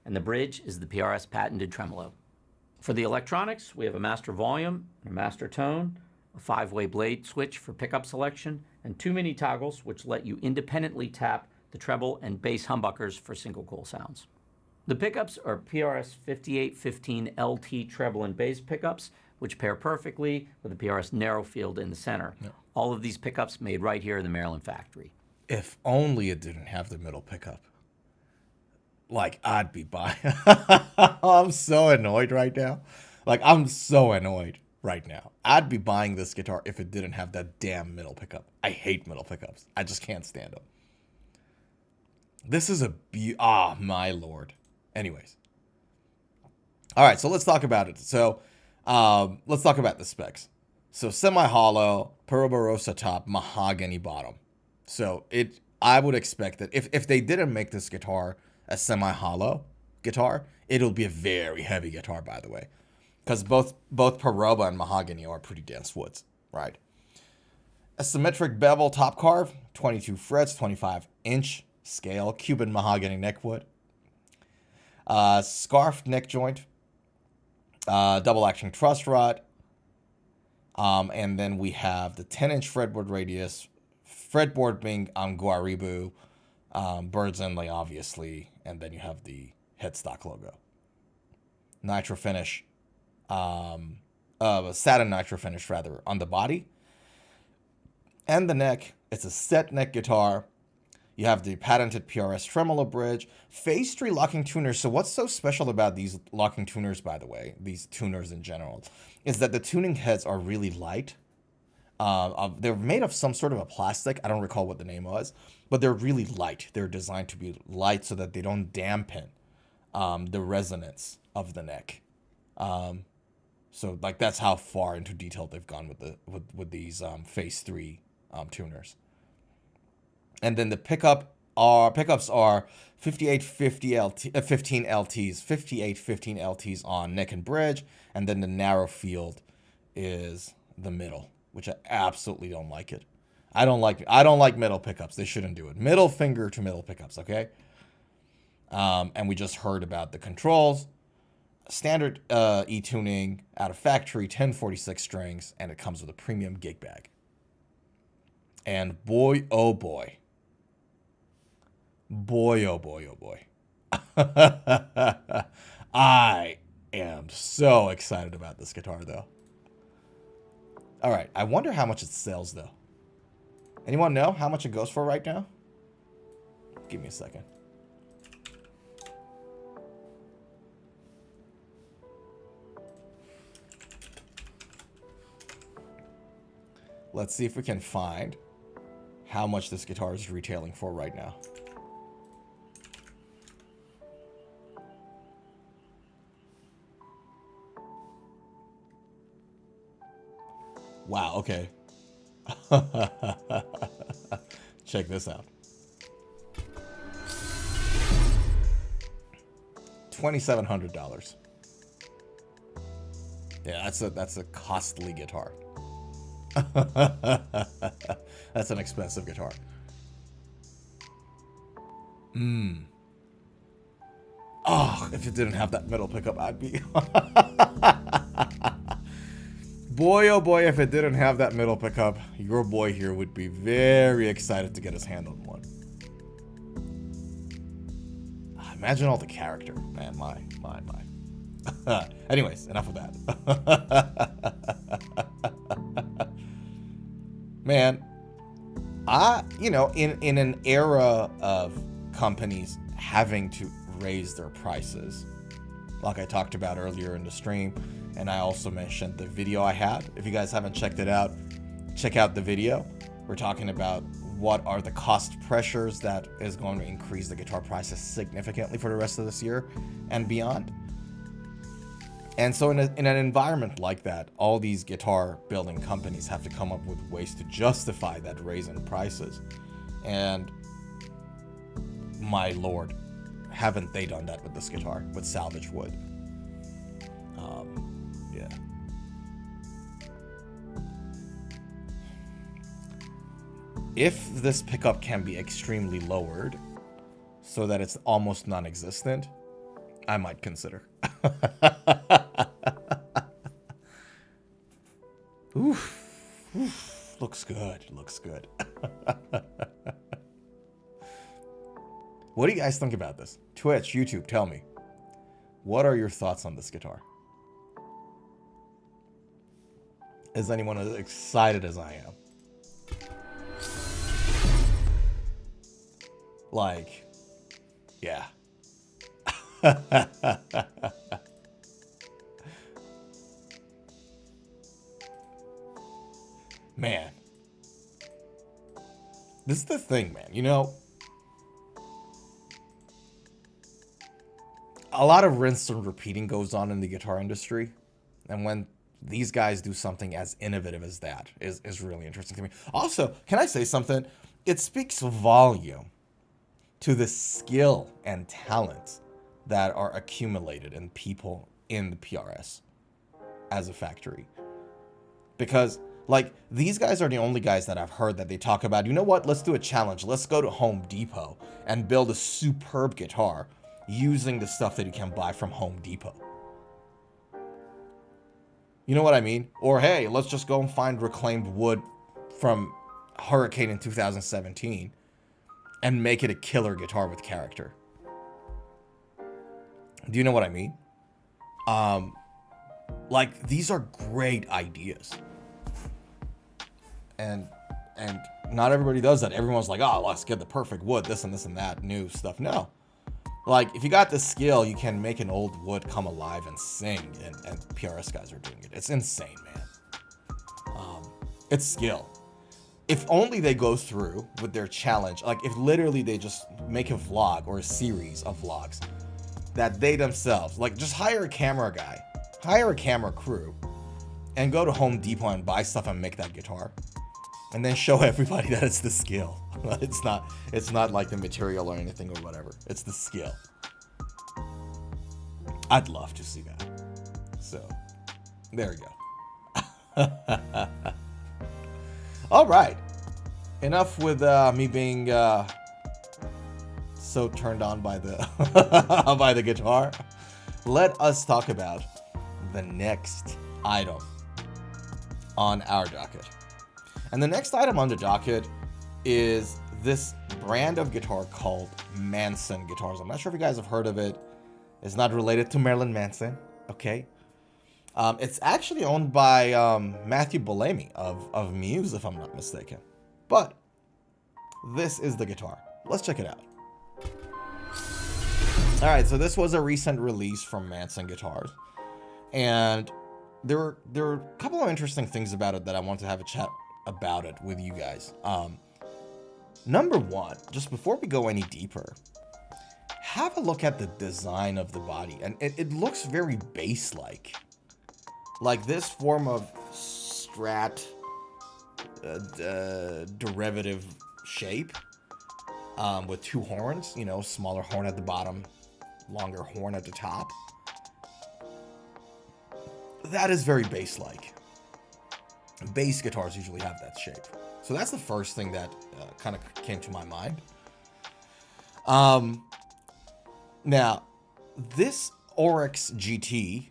And the bridge is the PRS patented tremolo. For the electronics, we have a master volume, a master tone, a 5-way blade switch for pickup selection, and 2 mini toggles which let you independently tap the treble and bass humbuckers for single coil sounds. The pickups are PRS 5815 LT treble and bass pickups, which pair perfectly with the PRS narrow field in the center. Yep. All of these pickups made right here in the Maryland factory. If only it didn't have the middle pickup. Like, I'd be buying. I'm so annoyed right now. Like, I'm so annoyed right now. I'd be buying this guitar if it didn't have that damn middle pickup. I hate middle pickups. I just can't stand them. This is a my lord. Anyways. All right, so let's talk about it. So, let's talk about the specs. So, semi-hollow, Peroba top, mahogany bottom. So, I would expect that if they didn't make this guitar a semi-hollow guitar, it'll be a very heavy guitar, by the way. Because both Peroba and mahogany are pretty dense woods, right? A symmetric bevel top carve, 22 frets, 25-inch scale, Cuban mahogany neckwood. Scarf neck joint, double action truss rod. And then we have the 10-inch fretboard radius, fretboard being Guaribu, bird's inlay, obviously, and then you have the headstock logo. Nitro finish. Satin nitro finish rather on the body and the neck. It's a set neck guitar. You have the patented PRS tremolo bridge, phase 3 locking tuners. So what's so special about these locking tuners, by the way, these tuners in general, is that the tuning heads are really light. They're made of some sort of a plastic. I don't recall what the name was, but they're really light. They're designed to be light so that they don't dampen the resonance of the neck. So like that's how far into detail they've gone with these phase 3 tuners. And then the pickups are 5850 15 LTs, 5815 LTs on neck and bridge, and then the narrow field is the middle, which I absolutely don't like it. I don't like middle pickups. They shouldn't do it. Middle finger to middle pickups, okay? And we just heard about the controls. Standard E-tuning out of factory, 1046 strings, and it comes with a premium gig bag. And boy, oh boy. Boy, oh boy, oh boy. I am so excited about this guitar, though. All right, I wonder how much it sells, though. Anyone know how much it goes for right now? Give me a second. Let's see if we can find how much this guitar is retailing for right now. Wow, okay. Check this out. $2,700. Yeah, that's a costly guitar. That's an expensive guitar. Oh, if it didn't have that middle pickup, I'd be... Boy, oh boy, if it didn't have that middle pickup, your boy here would be very excited to get his hand on one. Imagine all the character. Man, my. Anyways, enough of that. Man, in an era of companies having to raise their prices, like I talked about earlier in the stream, and I also mentioned the video I had. If you guys haven't checked it out, check out the video. We're talking about what are the cost pressures that is going to increase the guitar prices significantly for the rest of this year and beyond. And so in an environment like that, all these guitar building companies have to come up with ways to justify that raise in prices. And my lord, haven't they done that with this guitar, with salvage wood? Yeah. If this pickup can be extremely lowered so that it's almost non-existent, I might consider. Oof. Looks good. Looks good. What do you guys think about this? Twitch, YouTube, tell me. What are your thoughts on this guitar? Is anyone as excited as I am? Like, yeah. Man. This is the thing, man. You know, a lot of rinse and repeating goes on in the guitar industry. And when these guys do something as innovative as that is really interesting to me. Also, can I say something? It speaks volume to the skill and talent that are accumulated in people in the PRS as a factory. Because, like, these guys are the only guys that I've heard that they talk about, you know what, let's do a challenge. Let's go to Home Depot and build a superb guitar using the stuff that you can buy from Home Depot. You know what I mean? Or, hey, let's just go and find reclaimed wood from Hurricane in 2017 and make it a killer guitar with character. Do you know what I mean? Like, these are great ideas. And And not everybody does that. Everyone's like, oh, let's get the perfect wood, this and that, new stuff. No. Like, if you got the skill, you can make an old wood come alive and sing, and PRS guys are doing it. It's insane, man. It's skill. If only they go through with their challenge, like if literally they just make a vlog or a series of vlogs that they themselves, like just hire a camera guy, hire a camera crew, and go to Home Depot and buy stuff and make that guitar. And then show everybody that it's the skill. It's not like the material or anything or whatever. It's the skill. I'd love to see that. So, there we go. All right. Enough with me being so turned on by the by the guitar. Let us talk about the next item on our docket. And the next item on the docket is this brand of guitar called Manson guitars. I'm not sure if you guys have heard of it. It's not related to Marilyn Manson, okay? It's actually owned by Matthew Bellamy of Muse, if I'm not mistaken. But this is the guitar. Let's check it out. All right, so this was a recent release from Manson Guitars. And there are a couple of interesting things about it that I want to have a chat about it with you guys. Number one, just before we go any deeper, have a look at the design of the body, and it looks very bass-like. Like this form of Strat derivative shape with two horns, you know, smaller horn at the bottom, longer horn at the top. That is very bass-like. Bass guitars usually have that shape. So that's the first thing that kind of came to my mind. Now, this Oryx GT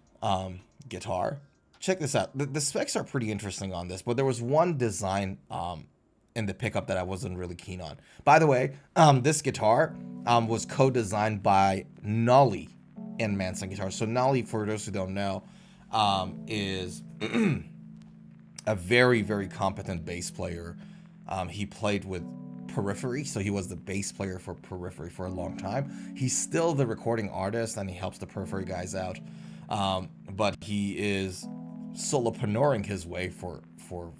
guitar, check this out. The specs are pretty interesting on this, but there was one design in the pickup that I wasn't really keen on. By the way, this guitar was co-designed by Nolly in Manson Guitars. So Nolly, for those who don't know, is a very, very competent bass player. He played with Periphery, so he was the bass player for Periphery for a long time. He's still the recording artist, and he helps the Periphery guys out. But he is solopreneuring his way, for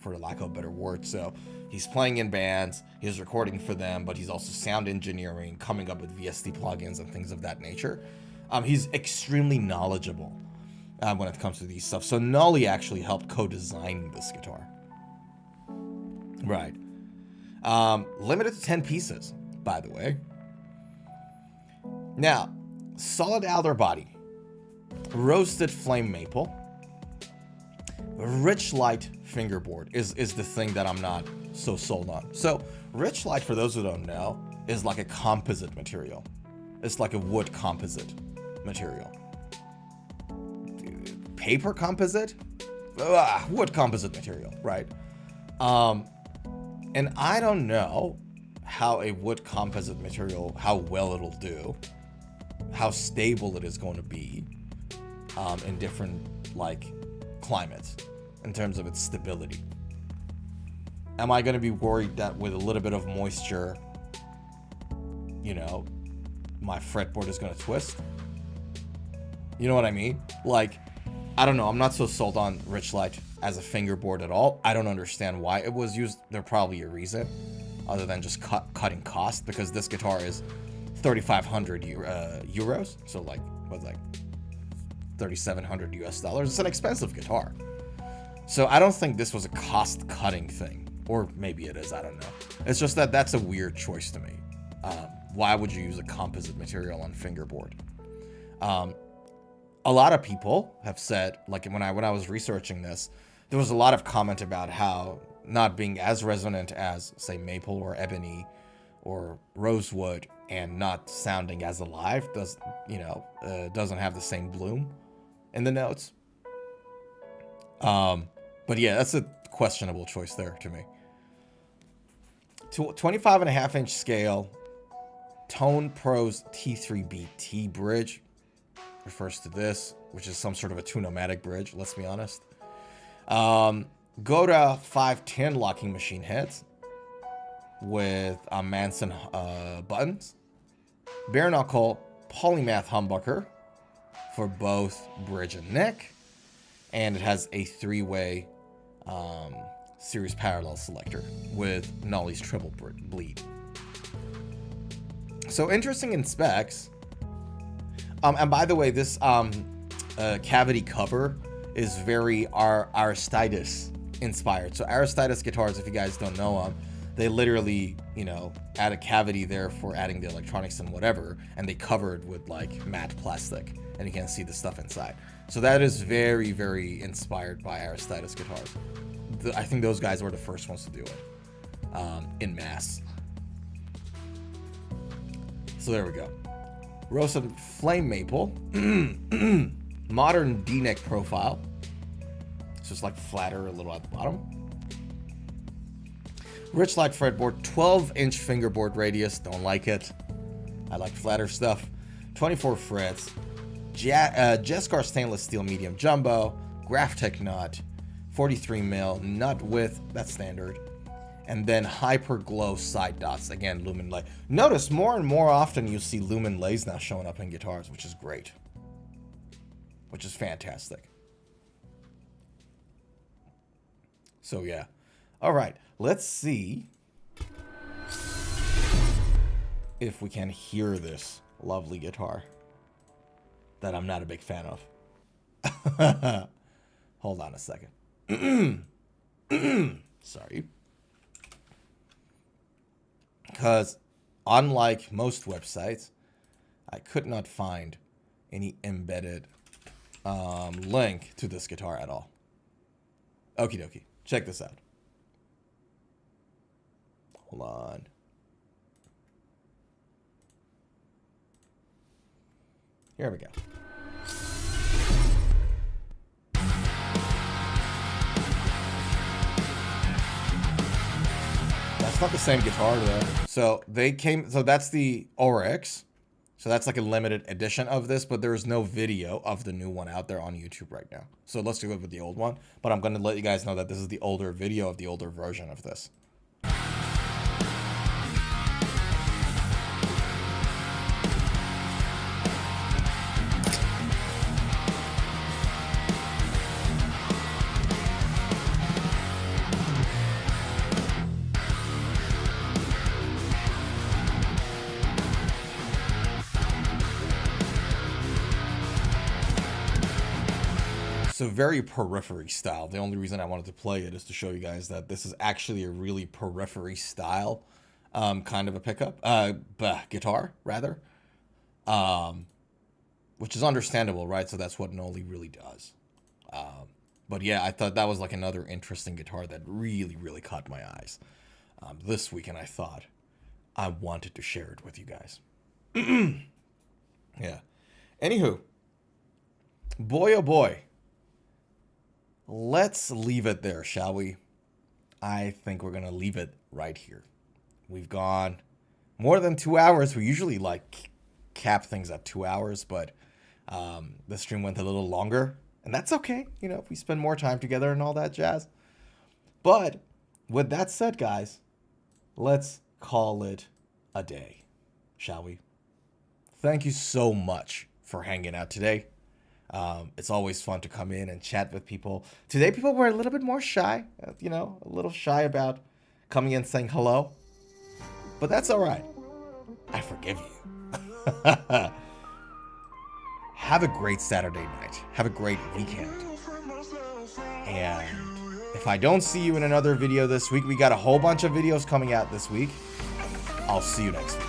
the lack of a better word. So he's playing in bands, he's recording for them, but he's also sound engineering, coming up with VST plugins and things of that nature. He's extremely knowledgeable when it comes to these stuff. So Nolly actually helped co-design this guitar. Right. Limited to 10 pieces, by the way. Now, solid alder body, roasted flame maple, rich light fingerboard is the thing that I'm not so sold on. So rich light, for those who don't know, is like a composite material. It's like a wood composite material. Paper composite? Wood composite material, right? And I don't know how a wood composite material, how well it'll do, how stable it is going to be in different like climates in terms of its stability. Am I going to be worried that with a little bit of moisture, you know, my fretboard is going to twist? You know what I mean? Like, I don't know. I'm not so sold on Rich Light as a fingerboard at all. I don't understand why it was used. There's probably a reason other than just cutting cost, because this guitar is 3,500 euros. So like, what's like 3,700 US dollars. It's an expensive guitar. So I don't think this was a cost cutting thing, or maybe it is. I don't know. It's just that that's a weird choice to me. Why would you use a composite material on fingerboard? A lot of people have said, like when I was researching this, there was a lot of comment about how not being as resonant as, say, maple or ebony or rosewood, and not sounding as alive, doesn't have the same bloom in the notes. But yeah, that's a questionable choice there to me. 25.5-inch scale, Tone Pro's T3B T bridge refers to this, which is some sort of a two-nomatic bridge, let's be honest. Go to 510 locking machine heads, with Manson buttons. Bare knuckle polymath humbucker for both bridge and neck. And it has a 3-way series parallel selector with Nolly's triple bleed. So interesting in specs. And by the way, this cavity cover is very Aristides inspired. So Aristides guitars, if you guys don't know them, they literally, you know, add a cavity there for adding the electronics and whatever, and they cover it with like matte plastic, and you can't see the stuff inside. So that is very, very inspired by Aristides guitars. I think those guys were the first ones to do it in mass. So there we go. Rosa flame maple, modern D-neck profile. So it's like flatter a little at the bottom. Rich light fretboard, 12-inch fingerboard radius. Don't like it. I like flatter stuff. 24 frets. Jescar stainless steel medium jumbo. Graphtec nut. 43 mil nut width. That's standard. And then hyper glow side dots. Again, lumen lay. Notice more and more often you see lumen lays now showing up in guitars, which is great. Which is fantastic. So yeah. All right. Let's see if we can hear this lovely guitar that I'm not a big fan of. Hold on a second. Sorry. Because unlike most websites, I could not find any embedded link to this guitar at all. Okie dokie. Check this out. Hold on. Here we go. That's not the same guitar though. So that's the Oryx. So that's like a limited edition of this, but there is no video of the new one out there on YouTube right now. So let's go with the old one. But I'm going to let you guys know that this is the older video of the older version of this. So very periphery style. The only reason I wanted to play it is to show you guys that this is actually a really periphery style kind of a pickup, guitar rather, which is understandable, right? So that's what Nolly really does. But yeah, I thought that was like another interesting guitar that really, really caught my eyes this week, and I thought I wanted to share it with you guys. Yeah. Anywho, boy oh boy. Let's leave it there, shall we? I think we're going to leave it right here. We've gone more than 2 hours. We usually like cap things at 2 hours, but the stream went a little longer, and that's okay. You know, we spend more time together and all that jazz. But with that said, guys, let's call it a day, shall we? Thank you so much for hanging out today. It's always fun to come in and chat with people. Today, people were a little bit more shy, you know, a little shy about coming in saying hello. But that's all right. I forgive you. Have a great Saturday night. Have a great weekend. And if I don't see you in another video this week, we got a whole bunch of videos coming out this week. I'll see you next week.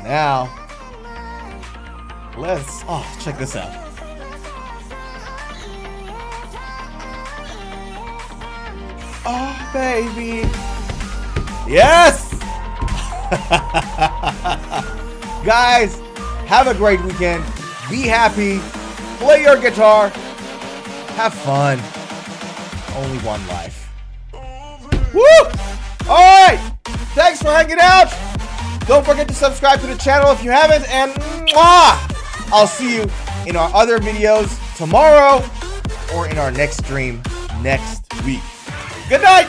Now, let's, check this out. Oh, baby. Yes! Guys, have a great weekend. Be happy. Play your guitar. Have fun. Only one life. Woo! Alright! Thanks for hanging out. Don't forget to subscribe to the channel if you haven't. And I'll see you in our other videos tomorrow or in our next stream next week. Good night!